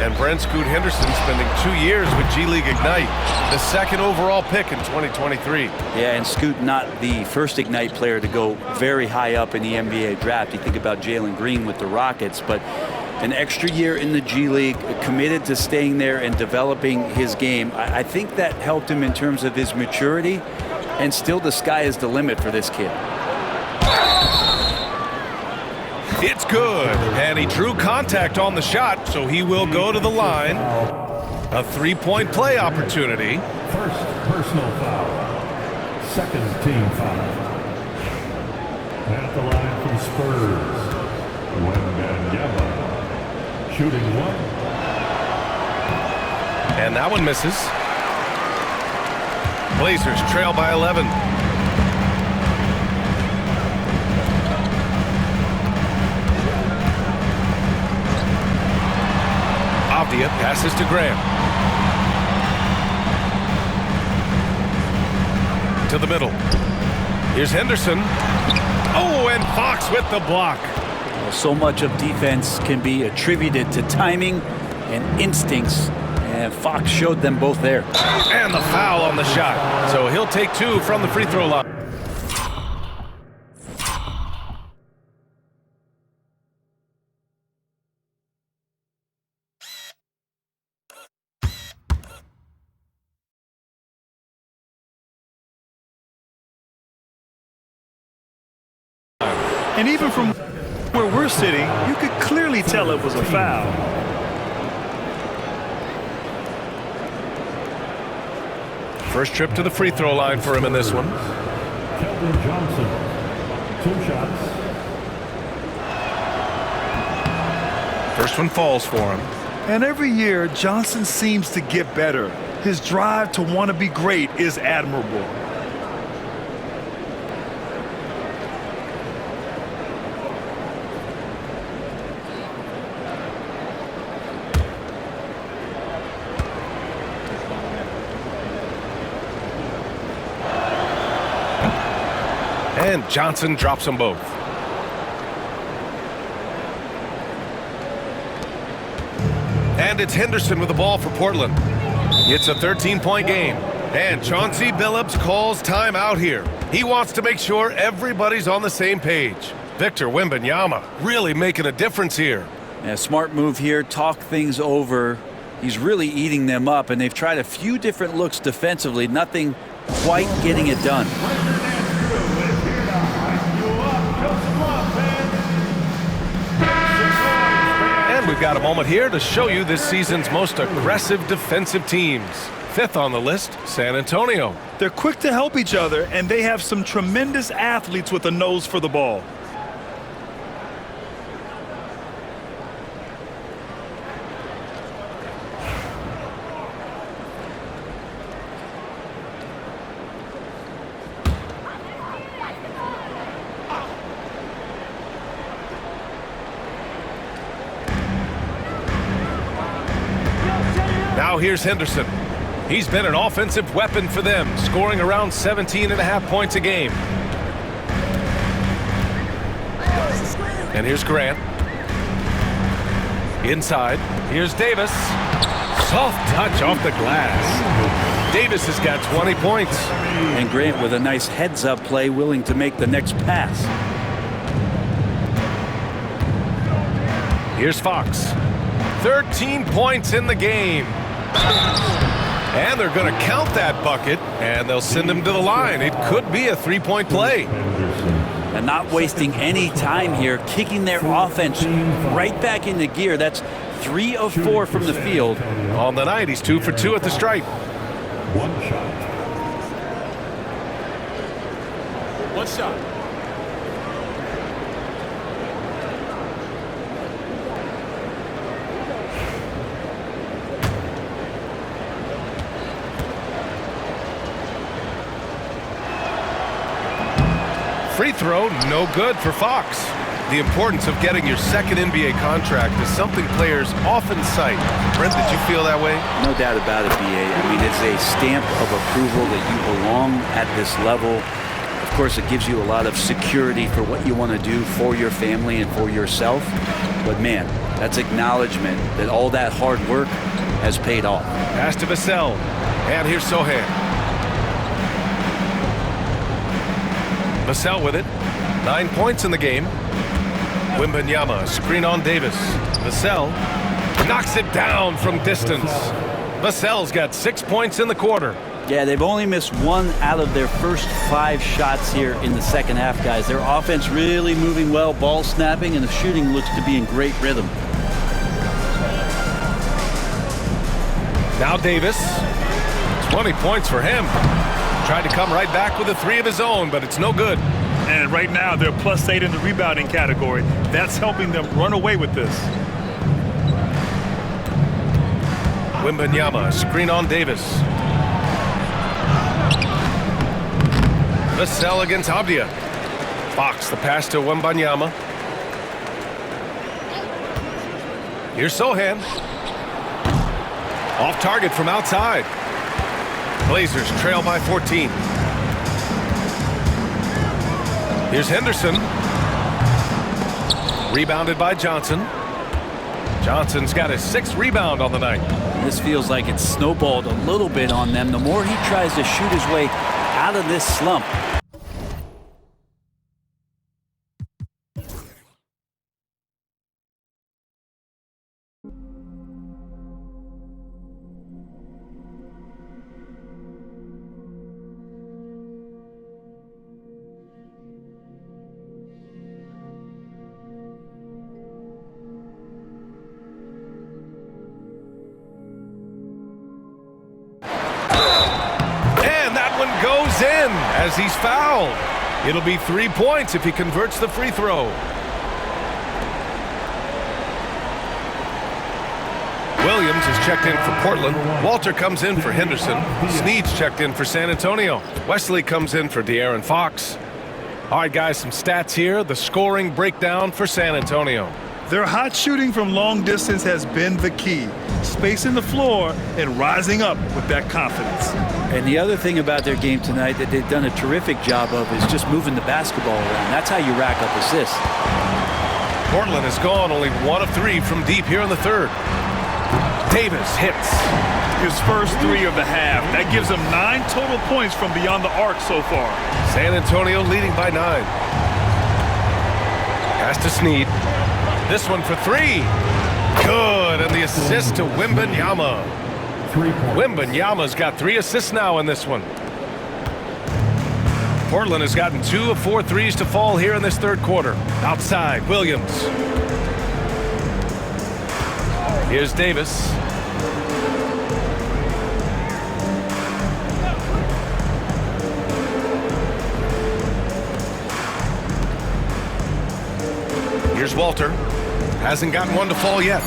And Brent Scoot Henderson spending 2 years with G League Ignite, the 2nd overall pick in 2023. Yeah, and Scoot not the first Ignite player to go very high up in the NBA draft. You think about Jalen Green with the Rockets, but an extra year in the G League, committed to staying there and developing his game. I think that helped him in terms of his maturity, and still the sky is the limit for this kid. It's good, and he drew contact on the shot, so he will go to the line. A 3-point play opportunity. First personal foul. Second team foul. At the line for the Spurs, Wembanyama shooting 1. And that one misses. Blazers trail by 11. Avdia passes to Graham. To the middle. Here's Henderson. Oh, and Fox with the block. Well, so much of defense can be attributed to timing and instincts, and Fox showed them both there. And the foul on the shot. So he'll take 2 from the free throw line. And even from where we're sitting, you could clearly tell it was a foul. First trip to the free throw line for him in this one. Keldon Johnson, 2 shots. First one falls for him. And every year, Johnson seems to get better. His drive to want to be great is admirable. And Johnson drops them both. And it's Henderson with the ball for Portland. It's a 13-point game. And Chauncey Billups calls timeout here. He wants to make sure everybody's on the same page. Victor Wembanyama really making a difference here. Yeah, smart move here. Talk things over. He's really eating them up, and they've tried a few different looks defensively. Nothing quite getting it done. We've got a moment here to show you this season's most aggressive defensive teams. 5th on the list, San Antonio. They're quick to help each other, and they have some tremendous athletes with a nose for the ball. Now here's Henderson. He's been an offensive weapon for them, scoring around 17.5 points a game. And here's Grant. Inside, here's Davis. Soft touch off the glass. Davis has got 20 points. And Grant with a nice heads-up play, willing to make the next pass. Here's Fox. 13 points in the game. And they're going to count that bucket, and they'll send him to the line. It could be a 3-point play. And not wasting any time here, kicking their offense right back into gear. That's 3 of 4 from the field. On the night, he's 2 for 2 at the stripe. 1 shot. 1 shot. Free throw, no good for Fox. The importance of getting your second NBA contract is something players often cite. Brent, did you feel that way? No doubt about it, BA. I mean, it's a stamp of approval that you belong at this level. Of course, it gives you a lot of security for what you want to do for your family and for yourself. But man, that's acknowledgement that all that hard work has paid off. Pass to Vassell. And here's Sohan. Vassell with it. 9 points in the game. Wembanyama, screen on Davis. Vassell knocks it down from distance. Vassell's got 6 points in the quarter. Yeah, they've only missed 1 out of their first 5 shots here in the second half, guys. Their offense really moving well, ball snapping, and the shooting looks to be in great rhythm. Now Davis. 20 points for him. Tried to come right back with a 3 of his own, but it's no good. And right now, they're +8 in the rebounding category. That's helping them run away with this. Wembanyama, screen on Davis. Vassell against Abdia. Fox, the pass to Wembanyama. Here's Sohan. Off target from outside. Blazers trail by 14. Here's Henderson. Rebounded by Johnson. Johnson's got his 6th rebound on the night. This feels like it's snowballed a little bit on them. The more he tries to shoot his way out of this slump. says he's fouled. It'll be 3 points if he converts the free throw. Williams is checked in for Portland. Walter comes in for Henderson. Snead's checked in for San Antonio. Wesley comes in for De'Aaron Fox. All right, guys, some stats here. The scoring breakdown for San Antonio. Their hot shooting from long distance has been the key. Spacing the floor and rising up with that confidence. And the other thing about their game tonight that they've done a terrific job of is just moving the basketball around. That's how you rack up assists. Portland has gone only 1 of 3 from deep here in the third. Davis hits. His first 3 of the half. That gives him 9 total points from beyond the arc so far. San Antonio leading by 9. Pass to Snead. This one for 3. Good, and the assist to Wembanyama. Wembanyama's got 3 assists now in this one. Portland has gotten 2 of 4 threes to fall here in this third quarter. Outside, Williams. Here's Davis. Here's Walter. Hasn't gotten one to fall yet.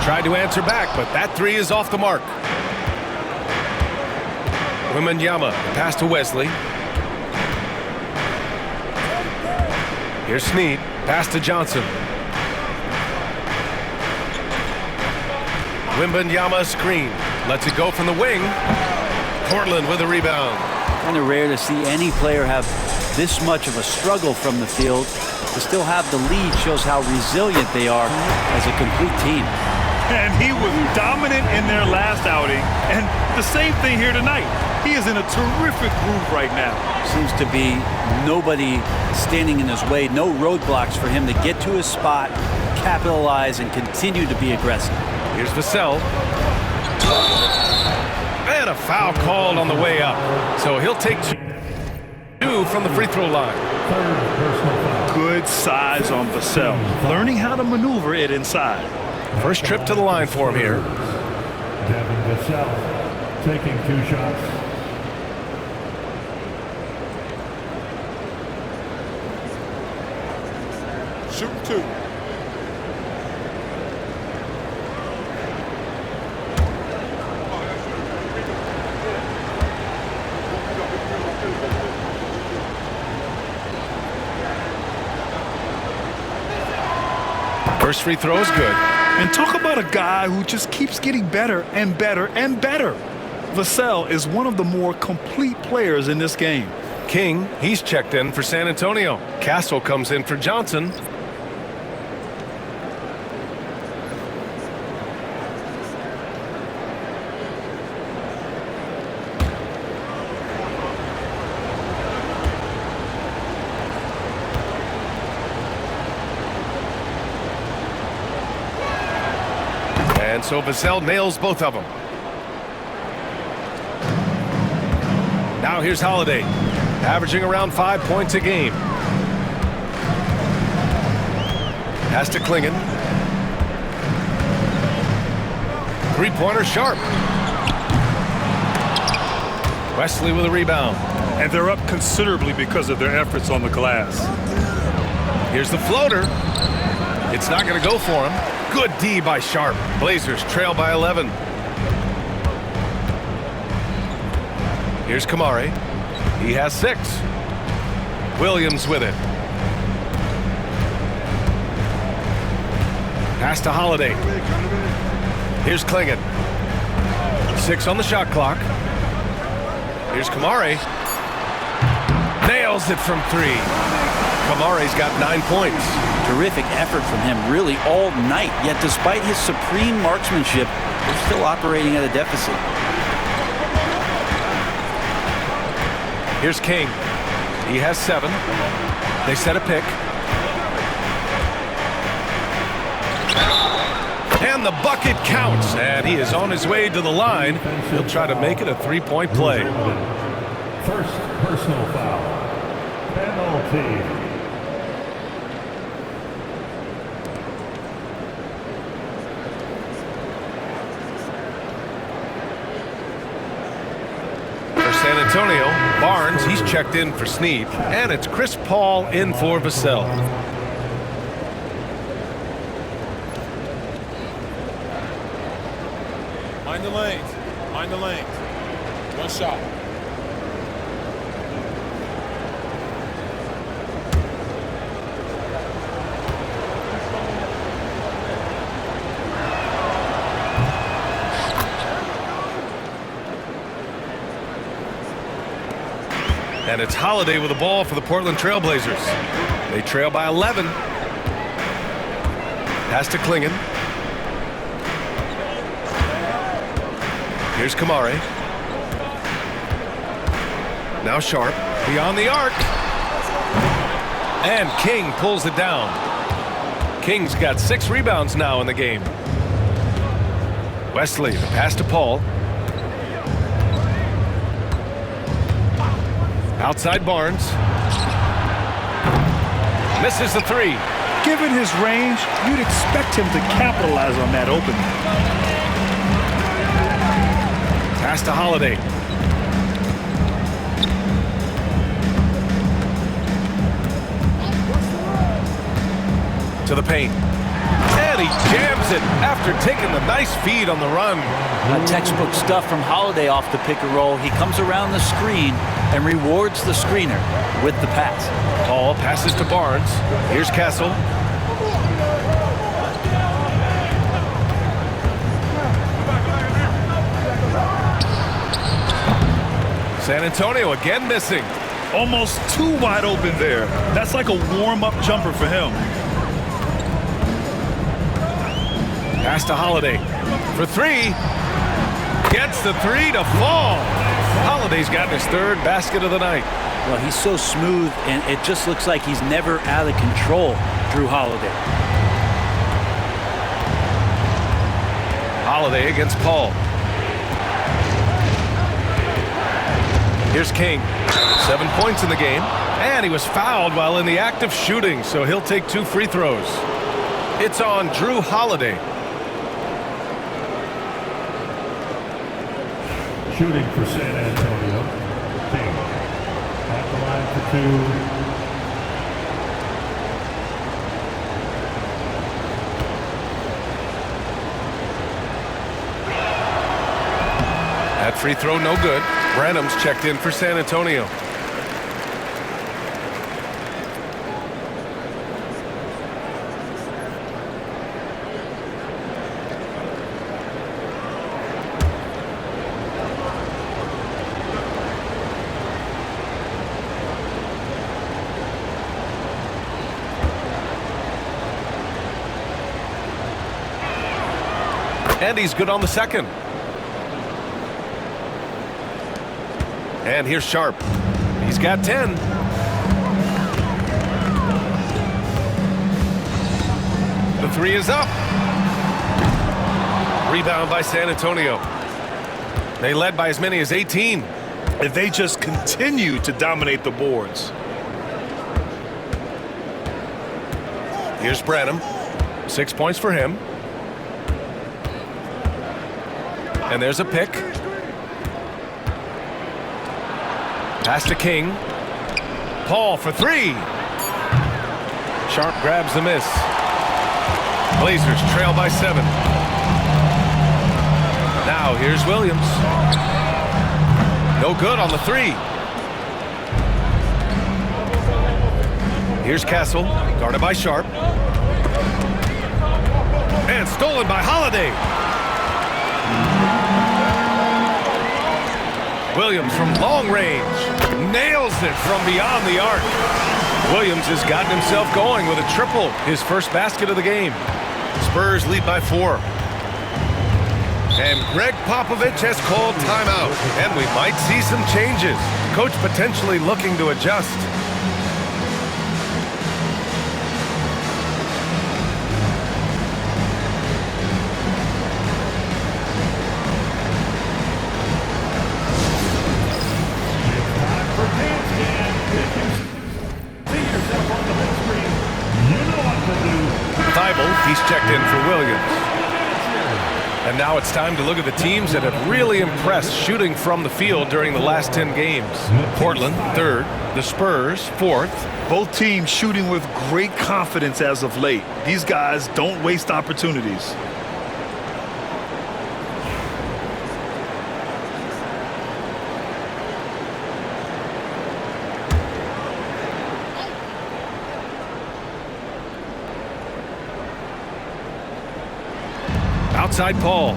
Tried to answer back, but that 3 is off the mark. Wembanyama, pass to Wesley. Here's Snead, pass to Johnson. Wembanyama screen, lets it go from the wing. Portland with a rebound. Kind of rare to see any player have this much of a struggle from the field. To still have the lead shows how resilient they are as a complete team. And he was dominant in their last outing, and the same thing here tonight. He is in a terrific groove right now. Seems to be nobody standing in his way, no roadblocks for him to get to his spot, capitalize, and continue to be aggressive. Here's Vassell. And a foul called on the way up. So he'll take 2 from the free throw line. Good size on Vassell, learning how to maneuver it inside. First trip to the line for him here. Devin Vassell taking 2 shots. Shoot 2. First free throw is good. And talk about a guy who just keeps getting better and better and better. Vassell is one of the more complete players in this game. King, he's checked in for San Antonio. Castle comes in for Johnson. And so Vassell nails both of them. Now here's Holiday, averaging around 5 points a game. Pass to Klingon. Three-pointer sharp. Wesley with a rebound. And they're up considerably because of their efforts on the glass. Here's the floater. It's not going to go for him. Good D by Sharp. Blazers trail by 11. Here's Kamari. He has 6. Williams with it. Pass to Holiday. Here's Klingon. 6 on the shot clock. Here's Kamari. Nails it from 3. Kamari's got 9 points. Terrific effort from him really all night, yet despite his supreme marksmanship, they're still operating at a deficit. Here's King. He has 7. They set a pick. And the bucket counts, and he is on his way to the line. He'll try to make it a 3-point play. First personal foul. Penalty. San Antonio. Barnes, he's checked in for Snead. And it's Chris Paul in for Vassell. Mind the lanes. Mind the lanes. One shot. And it's Holiday with the ball for the Portland TrailBlazers. They trail by 11. Pass to Klingen. Here's Kamare. Now Sharp. Beyond the arc. And King pulls it down. King's got 6 rebounds now in the game. Wesley, the pass to Paul. Outside Barnes. Misses the 3. Given his range, you'd expect him to capitalize on that opening. Pass to Holiday. To the paint. And he jams it after taking the nice feed on the run. Textbook stuff from Holiday off the pick and roll. He comes around the screen and rewards the screener with the pass. Paul passes to Barnes. Here's Castle. San Antonio again missing. Almost too wide open there. That's like a warm-up jumper for him. Pass to Holiday for 3. Gets the 3 to fall. Holiday's gotten his 3rd basket of the night. Well, he's so smooth, and it just looks like he's never out of control through Holiday. Holiday against Paul. Here's King. 7 points in the game. And he was fouled while in the act of shooting, so he'll take 2 free throws. It's on Drew Holiday. Shooting for San Antonio. King. At the line for 2. That free throw no good. Branham's checked in for San Antonio. And he's good on the second. And here's Sharp. He's got 10. The 3 is up. Rebound by San Antonio. They led by as many as 18. If they just continue to dominate the boards. Here's Branham. 6 points for him. And there's a pick. Pass to King. Paul for 3. Sharp grabs the miss. Blazers trail by 7. Now here's Williams. No good on the 3. Here's Castle, guarded by Sharp. And stolen by Holiday. Williams from long range nails it from beyond the arc. Williams has gotten himself going with a triple, his first basket of the game. Spurs lead by 4. And Greg Popovich has called timeout, and we might see some changes. Coach potentially looking to adjust. He's checked in for Williams. And now it's time to look at the teams that have really impressed shooting from the field during the last 10 games. Portland, 3rd. The Spurs, 4th. Both teams shooting with great confidence as of late. These guys don't waste opportunities. Outside Paul.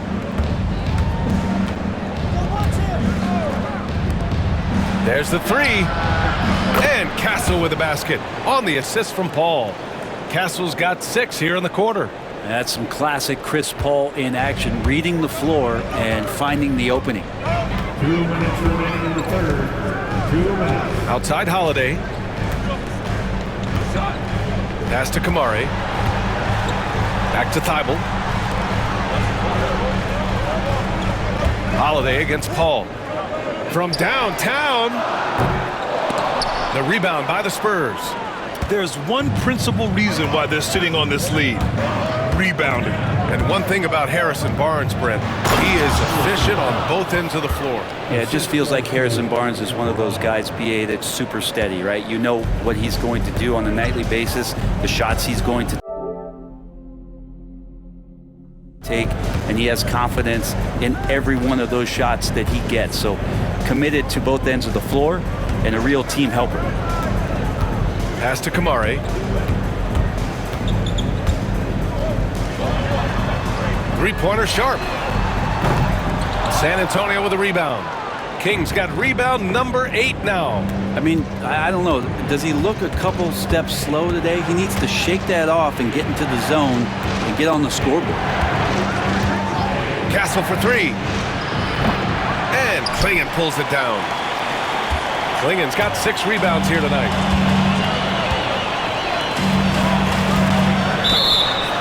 There's the 3. And Castle with the basket on the assist from Paul. Castle's got 6 here in the quarter. That's some classic Chris Paul in action, reading the floor and finding the opening. 2 minutes remaining in the third. 2 minutes. Outside Holiday. Pass to Kamari. Back to Thibault. Holiday against Paul. From downtown. The rebound by the Spurs. There's one principal reason why they're sitting on this lead. Rebounding. And one thing about Harrison Barnes, Brent, he is efficient on both ends of the floor. Yeah, it just feels like Harrison Barnes is one of those guys, BA, that's super steady, right? You know what he's going to do on a nightly basis, the shots he's going to take, and he has confidence in every one of those shots that he gets. So committed to both ends of the floor and a real team helper. Pass to Kamari. Three-pointer sharp. San Antonio with a rebound. Kings got rebound number 8 now. I mean, I don't know. Does he look a couple steps slow today? He needs to shake that off and get into the zone and get on the scoreboard. Castle for 3. And Klingon pulls it down. Klingon's got 6 rebounds here tonight.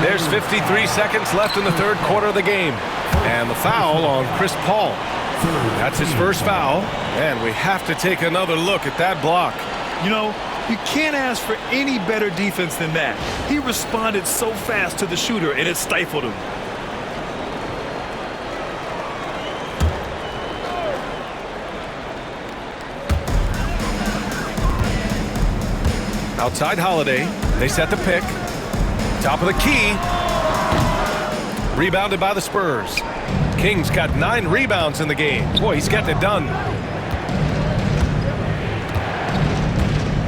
There's 53 seconds left in the third quarter of the game. And the foul on Chris Paul. That's his first foul. And we have to take another look at that block. You know, you can't ask for any better defense than that. He responded so fast to the shooter, and it stifled him. Outside Holiday. They set the pick. Top of the key. Rebounded by the Spurs. Kings got 9 rebounds in the game. Boy, he's getting it done.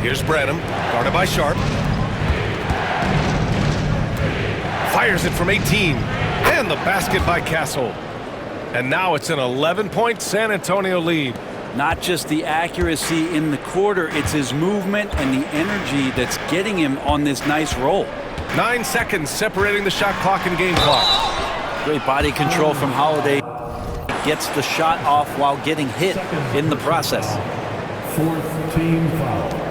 Here's Branham, guarded by Sharp. Fires it from 18. And the basket by Castle. And now it's an 11-point San Antonio lead. Not just the accuracy in the quarter, it's his movement and the energy that's getting him on this nice roll. 9 seconds separating the shot clock and game clock. Great body control from Holiday. Gets the shot off while getting hit in the process. 4th team foul.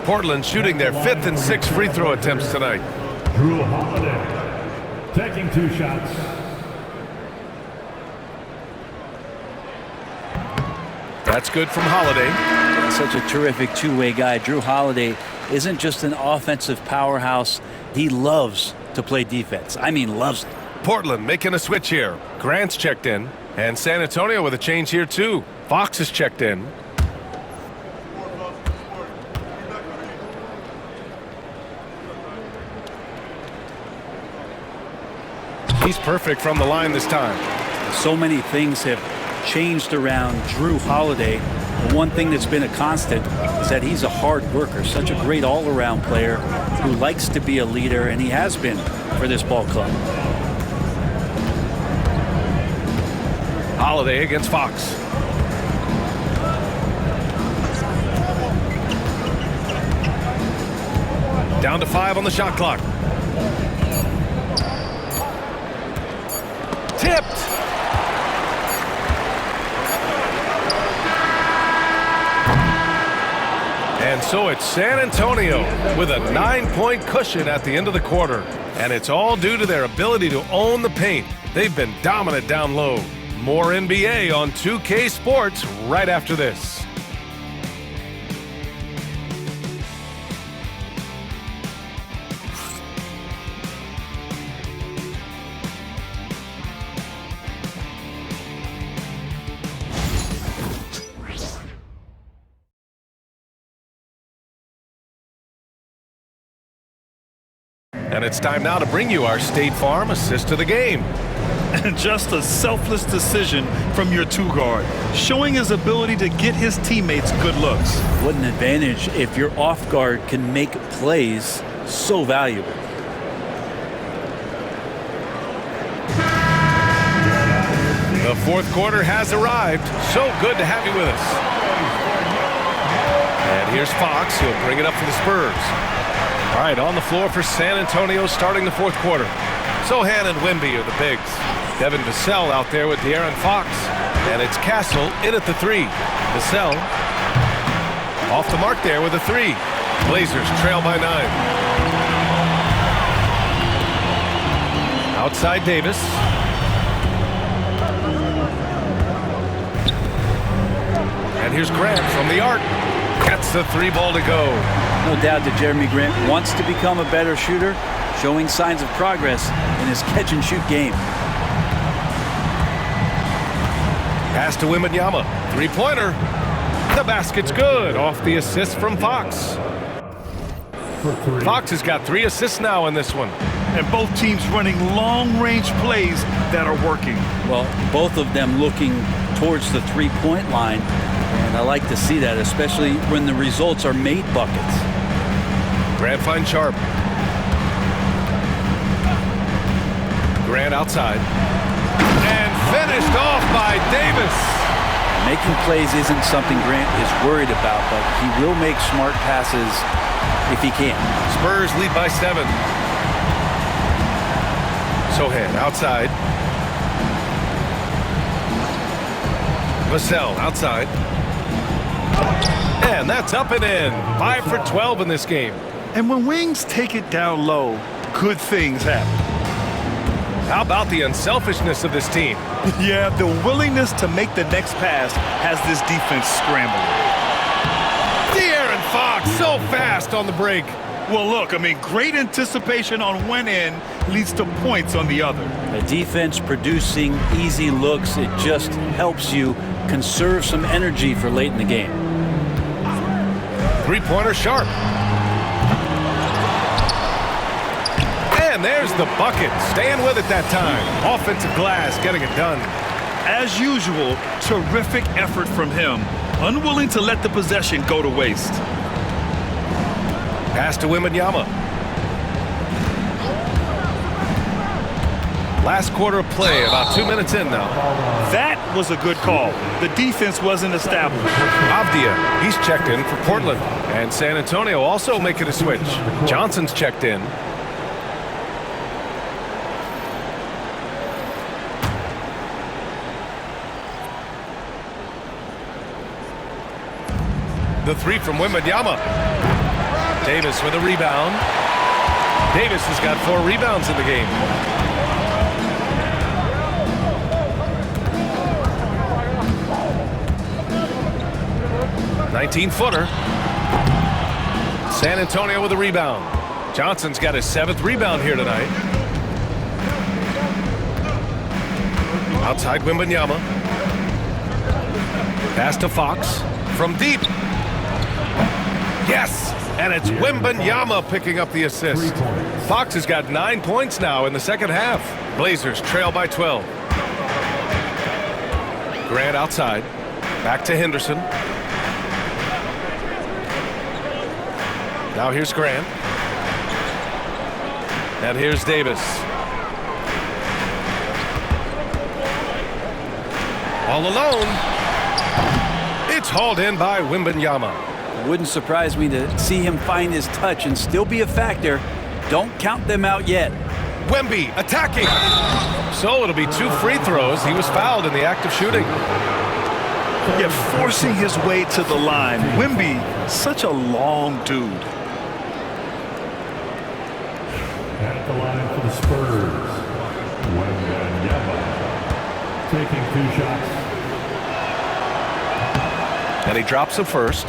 Portland shooting their 5th and 6th free throw attempts tonight. Drew Holiday taking 2 shots. That's good from Holiday. Such a terrific two-way guy. Drew Holiday isn't just an offensive powerhouse. He loves to play defense. I mean, loves it. Portland making a switch here. Grant's checked in. And San Antonio with a change here, too. Fox is checked in. He's perfect from the line this time. So many things have changed around Drew Holiday. The one thing that's been a constant is that he's a hard worker, such a great all-around player who likes to be a leader, and he has been for this ball club. Holiday against Fox. Down to 5 on the shot clock. Tipped. And so it's San Antonio with a 9-point cushion at the end of the quarter. And it's all due to their ability to own the paint. They've been dominant down low. More NBA on 2K Sports right after this. And it's time now to bring you our State Farm assist of the game. And just a selfless decision from your two-guard, showing his ability to get his teammates good looks. What an advantage if your off guard can make plays so valuable. The fourth quarter has arrived. So good to have you with us. And here's Fox. He'll bring it up for the Spurs. All right, on the floor for San Antonio starting the fourth quarter. Sohan and Wemby are the bigs. Devin Vassell out there with De'Aaron Fox. And it's Castle in at the three. Vassell off the mark there with a three. Blazers trail by 9. Outside Davis. And here's Grant from the arc. Gets the three ball to go. No doubt that Jeremy Grant wants to become a better shooter, showing signs of progress in his catch-and-shoot game. Pass to Wembanyama. Three-pointer. The basket's good. Off the assist from Fox. Fox has got 3 assists now in this one. And both teams running long-range plays that are working. Well, both of them looking towards the three-point line. And I like to see that, especially when the results are made buckets. Grant finds Sharp. Grant outside. And finished off by Davis. Making plays isn't something Grant is worried about, but he will make smart passes if he can. Spurs lead by 7. Sohan outside. Vassell outside. And that's up and in. 5 for 12 in this game. And when wings take it down low, good things happen. How about the unselfishness of this team? Yeah, the willingness to make the next pass has this defense scrambling. De'Aaron Fox so fast on the break. Well, look, I mean, great anticipation on one end leads to points on the other. The defense producing easy looks, it just helps you conserve some energy for late in the game. Three-pointer Sharp. And there's the bucket. Staying with it that time. Offensive glass getting it done. As usual, terrific effort from him. Unwilling to let the possession go to waste. Pass to Wembanyama. Last quarter of play, about 2 minutes in now. That was a good call. The defense wasn't established. Avdia, he's checked in for Portland. And San Antonio also making a switch. Johnson's checked in. The three from Wembanyama. Davis with a rebound. Davis has got 4 rebounds in the game. $19-footer. San Antonio with a rebound. Johnson's got his 7th rebound here tonight. Outside Wembanyama. Pass to Fox from deep. Yes, and it's Wembanyama picking up the assist. Fox has got 9 points now in the second half. Blazers trail by 12. Grant outside. Back to Henderson. Now here's Grant. And here's Davis. All alone. It's hauled in by Wembanyama. Wouldn't surprise me to see him find his touch and still be a factor. Don't count them out yet. Wemby attacking. So it'll be 2 free throws. He was fouled in the act of shooting. Yeah, forcing his way to the line. Wemby, such a long dude. At the line for the Spurs, Wembanyama. taking 2 shots. And he drops the first.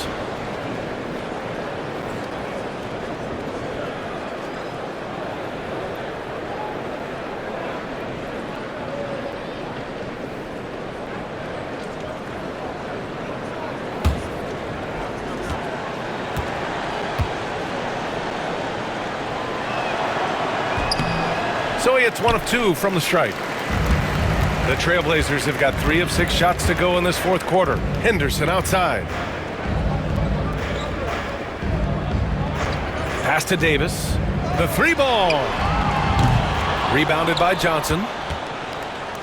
So he hits 1 of 2 from the stripe. The TrailBlazers have got 3 of 6 shots to go in this 4th quarter. Henderson outside. Pass to Davis. The 3-ball. Rebounded by Johnson.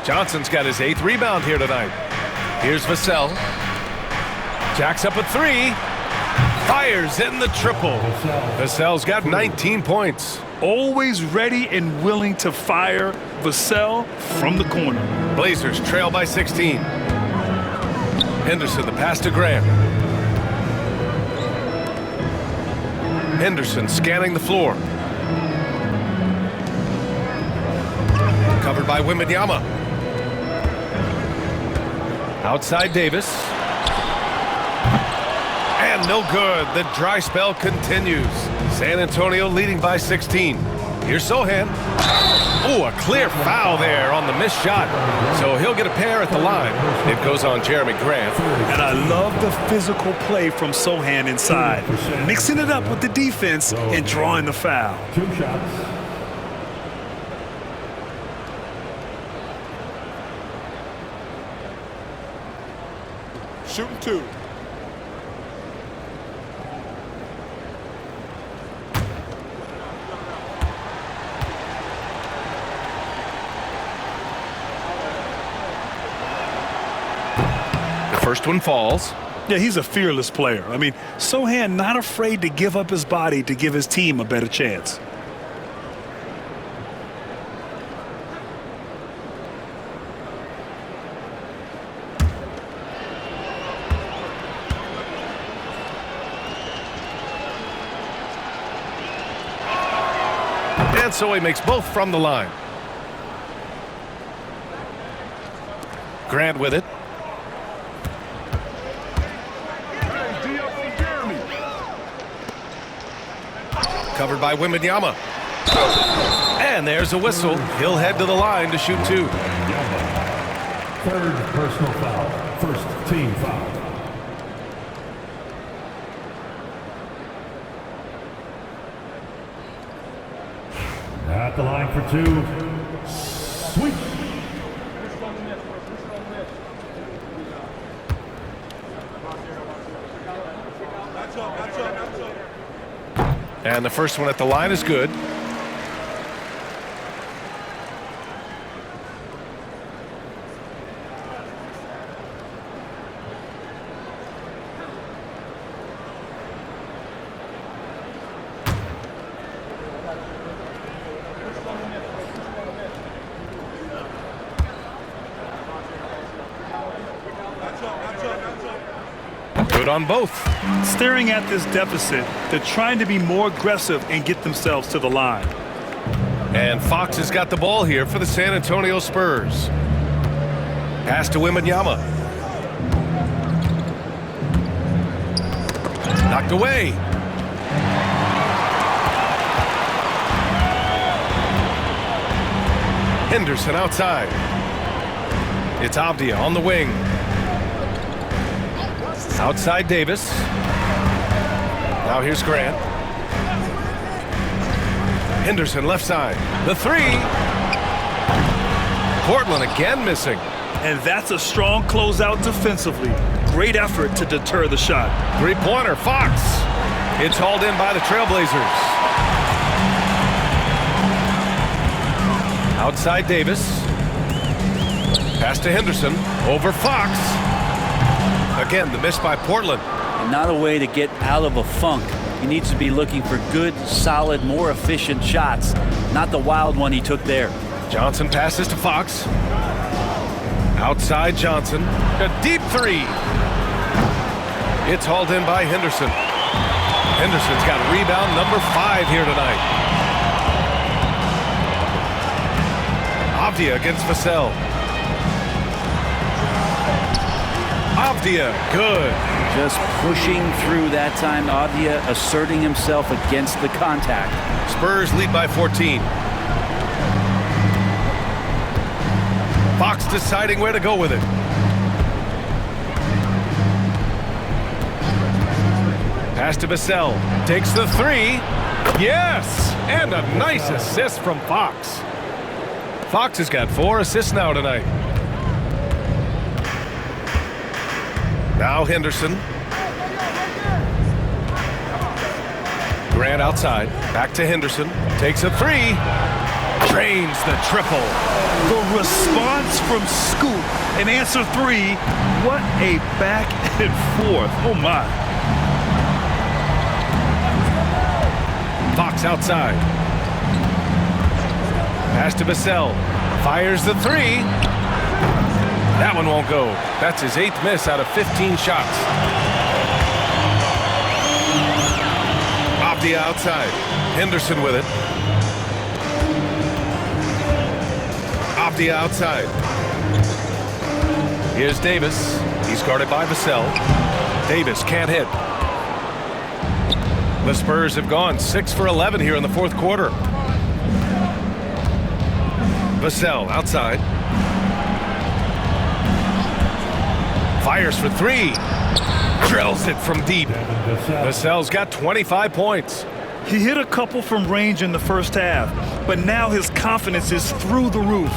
Johnson's got his 8th rebound here tonight. Here's Vassell. Jacks up a 3. Fires in the triple. Vassell's got 19 points. Always ready and willing to fire. Vassell from the corner. Blazers trail by 16. Henderson, the pass to Grant. Henderson scanning the floor. Covered by Wembanyama. Outside Davis. And no good. The dry spell continues. San Antonio leading by 16. Here's Sohan. Oh, a clear foul there on the missed shot. So he'll get a pair at the line. It goes on Jeremy Grant. And I love the physical play from Sohan inside. Mixing it up with the defense and drawing the foul. 2 shots. Shooting 2. First one falls. Yeah, he's a fearless player. I mean, Sohan not afraid to give up his body to give his team a better chance. And so he makes both from the line. Grant with it. Covered by Wembanyama. And there's a whistle. He'll head to the line to shoot 2. 3rd personal foul. 1st team foul. At the line for 2. Sweep. And the first one at the line is good. Good on both. Staring at this deficit, they're trying to be more aggressive and get themselves to the line. And Fox has got the ball here for the San Antonio Spurs. Pass to Wembanyama. Knocked away. Henderson outside. It's Avdia on the wing. Outside Davis. Now here's Grant. Henderson left side. The 3. Portland again missing. And that's a strong closeout defensively. Great effort to deter the shot. 3-pointer, Fox. It's hauled in by the TrailBlazers. Outside Davis. Pass to Henderson. Over Fox. Again, the miss by Portland. And not a way to get out of a funk. He needs to be looking for good, solid, more efficient shots, not the wild one he took there. Johnson passes to Fox. Outside Johnson. A deep 3. It's hauled in by Henderson. Henderson's got rebound number 5 here tonight. Avdia against Vassell. Avdia, good. Just pushing through that time. Avdia asserting himself against the contact. Spurs lead by 14. Fox deciding where to go with it. Pass to Vassell. Takes the three. Yes! And a nice assist from Fox. Fox has got 4 assists now tonight. Now Henderson. Grant outside. Back to Henderson. Takes a three. Drains the triple. The response from Scoop in answer 3. What a back and forth. Oh, my. Fox outside. Pass to Vassell. Fires the three. That one won't go. That's his 8th miss out of 15 shots. Avdia outside. Henderson with it. Avdia outside. Here's Davis. He's guarded by Vassell. Davis can't hit. The Spurs have gone 6 for 11 here in the 4th quarter. Vassell outside. Fires for 3. Drills it from deep. Vassell's got 25 points. He hit a couple from range in the first half, but now his confidence is through the roof.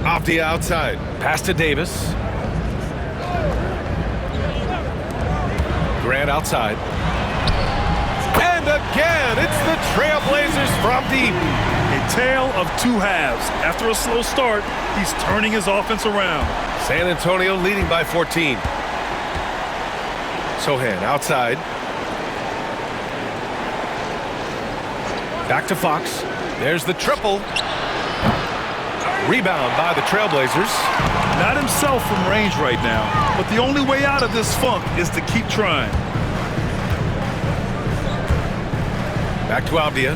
Avdia outside. Pass to Davis. Grant outside. And again, it's the TrailBlazers from deep. A tale of 2 halves. After a slow start, he's turning his offense around. San Antonio leading by 14. Sohan outside. Back to Fox. There's the triple. Rebound by the TrailBlazers. Not himself from range right now, but the only way out of this funk is to keep trying. Back to Avdia.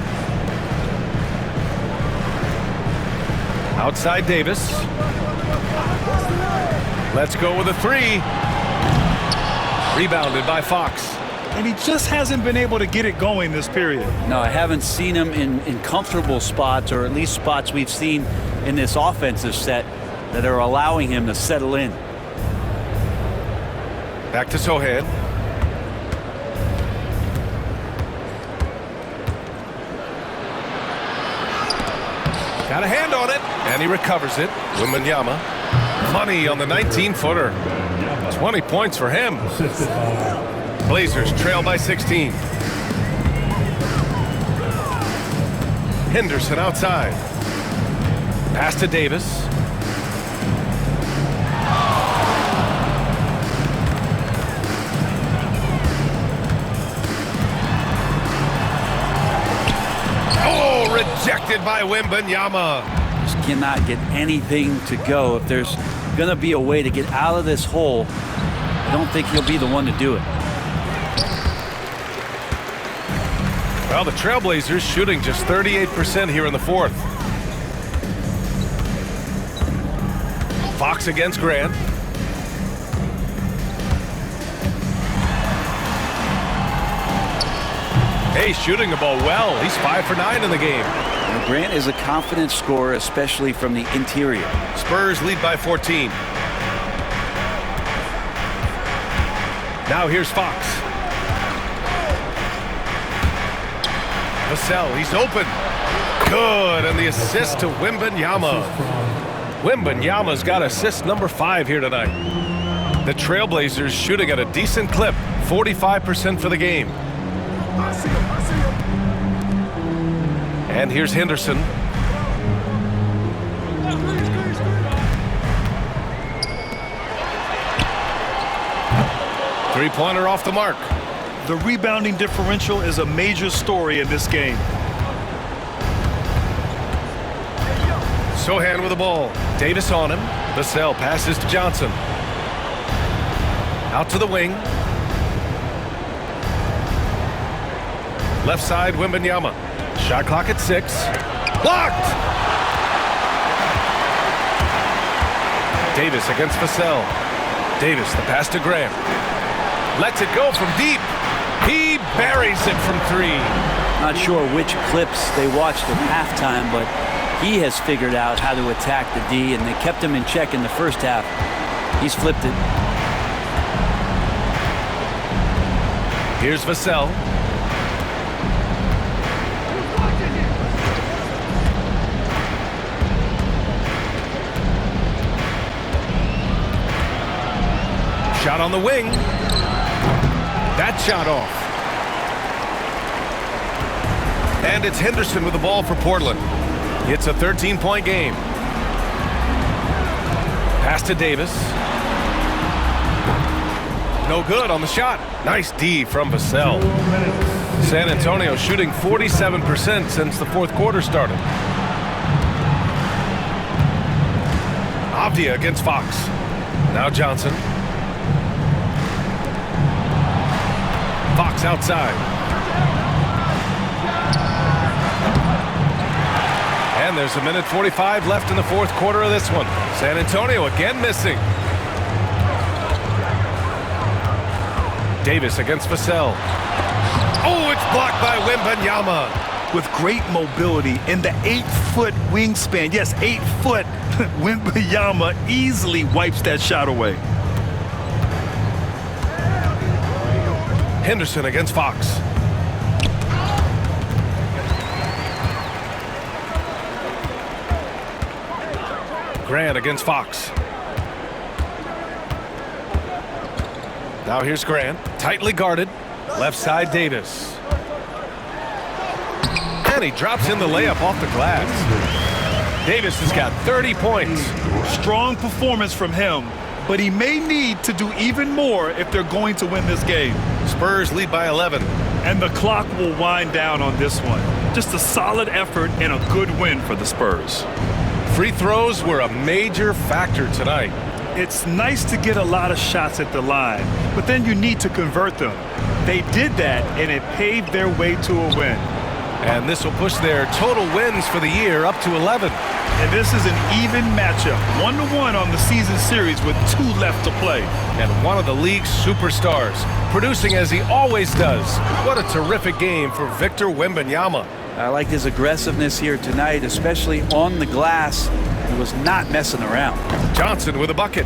Outside Davis. Let's go with a 3. Rebounded by Fox. And he just hasn't been able to get it going this period. No, I haven't seen him in comfortable spots, or at least spots we've seen in this offensive set that are allowing him to settle in. Back to Sohan. Got a hand on it, and he recovers it. Wembanyama. Money on the 19-footer. 20 points for him. Blazers trail by 16. Henderson outside. Pass to Davis. Oh, rejected by Wembanyama. Just cannot get anything to go. If there's going to be a way to get out of this hole, I don't think he'll be the one to do it. Well, the TrailBlazers shooting just 38% here in the 4th. Fox against Grant. Hey, shooting the ball well. He's 5 for 9 in the game. Now, Grant is a confident scorer, especially from the interior. Spurs lead by 14. Now here's Fox. Vassell, he's open. Good, and the assist to Wembanyama. Wembanyama's got assist number 5 here tonight. The TrailBlazers shooting at a decent clip, 45% for the game. And here's Henderson. Three-pointer off the mark. The rebounding differential is a major story in this game. Sohan with the ball. Davis on him. Vassell passes to Johnson. Out to the wing. Left side, Wembanyama. Shot clock at 6. Blocked! Davis against Vassell. Davis, the pass to Graham. Lets it go from deep. He buries it from 3. Not sure which clips they watched at halftime, but he has figured out how to attack the D, and they kept him in check in the first half. He's flipped it. Here's Vassell. Shot on the wing. That shot off. And it's Henderson with the ball for Portland. It's a 13-point game. Pass to Davis. No good on the shot. Nice D from Vassell. San Antonio shooting 47% since the fourth quarter started. Avdia against Fox. Now Johnson. Fox outside. And there's a minute 45 left in the fourth quarter of this one. San Antonio again missing. Davis against Vassell. Oh, it's blocked by Wembanyama. With great mobility in the 8-foot wingspan. Yes, 8 foot. Wembanyama easily wipes that shot away. Henderson against Fox. Grant against Fox. Now here's Grant, tightly guarded. Left side Davis. And he drops in the layup off the glass. Davis has got 30 points. Strong performance from him, but he may need to do even more if they're going to win this game. Spurs lead by 11. And the clock will wind down on this one. Just a solid effort and a good win for the Spurs. Free throws were a major factor tonight. It's nice to get a lot of shots at the line, but then you need to convert them. They did that, and it paved their way to a win. And this will push their total wins for the year up to 11. And this is an even matchup, 1-1 on the season series with 2 left to play. And one of the league's superstars, producing as he always does. What a terrific game for Victor Wembanyama. I like his aggressiveness here tonight, especially on the glass. He was not messing around. Johnson with a bucket.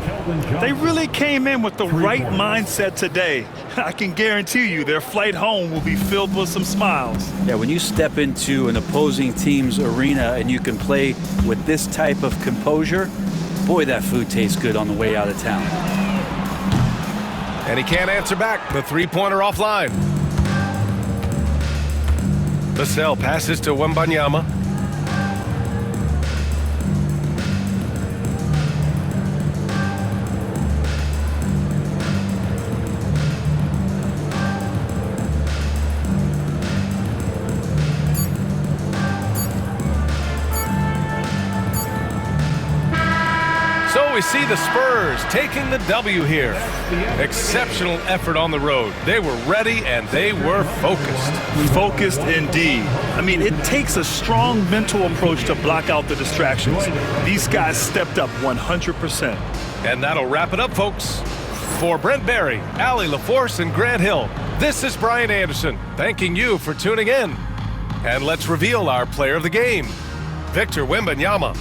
They really came in with the right mindset today. I can guarantee you their flight home will be filled with some smiles. Yeah, when you step into an opposing team's arena and you can play with this type of composure, boy, that food tastes good on the way out of town. And he can't answer back. The three-pointer offline. Vassell passes to Wembanyama. So we see the Spurs taking the W here. Exceptional effort on the road. They were ready and they were focused. Focused indeed. I mean, it takes a strong mental approach to block out the distractions. These guys stepped up 100%. And that'll wrap it up, folks. For Brent Barry, Allie LaForce, and Grant Hill, this is Brian Anderson thanking you for tuning in. And let's reveal our player of the game, Victor Wembanyama.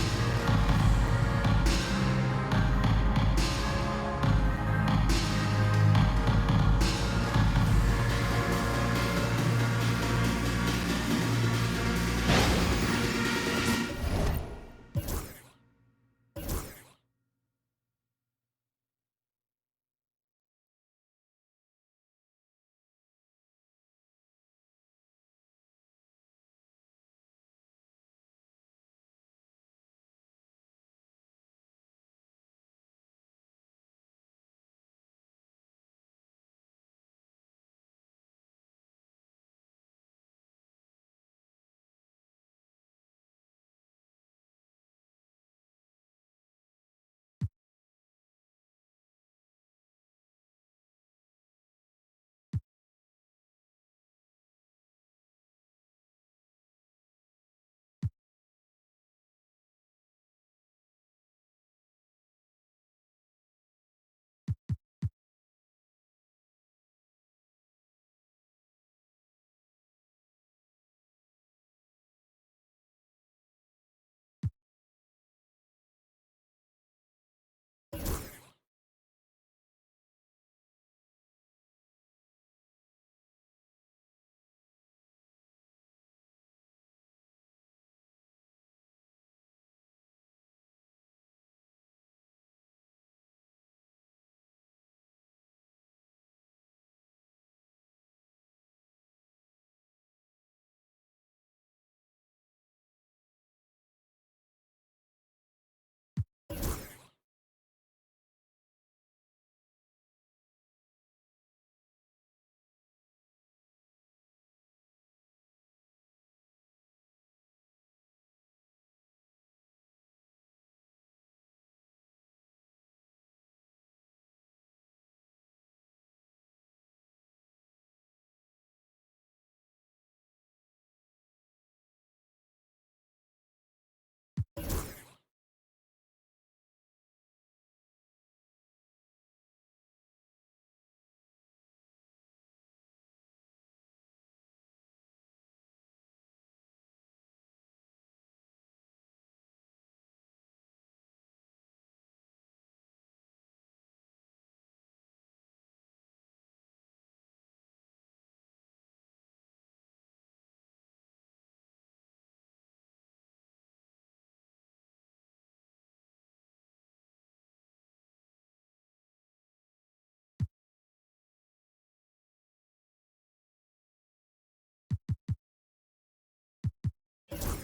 Spurs.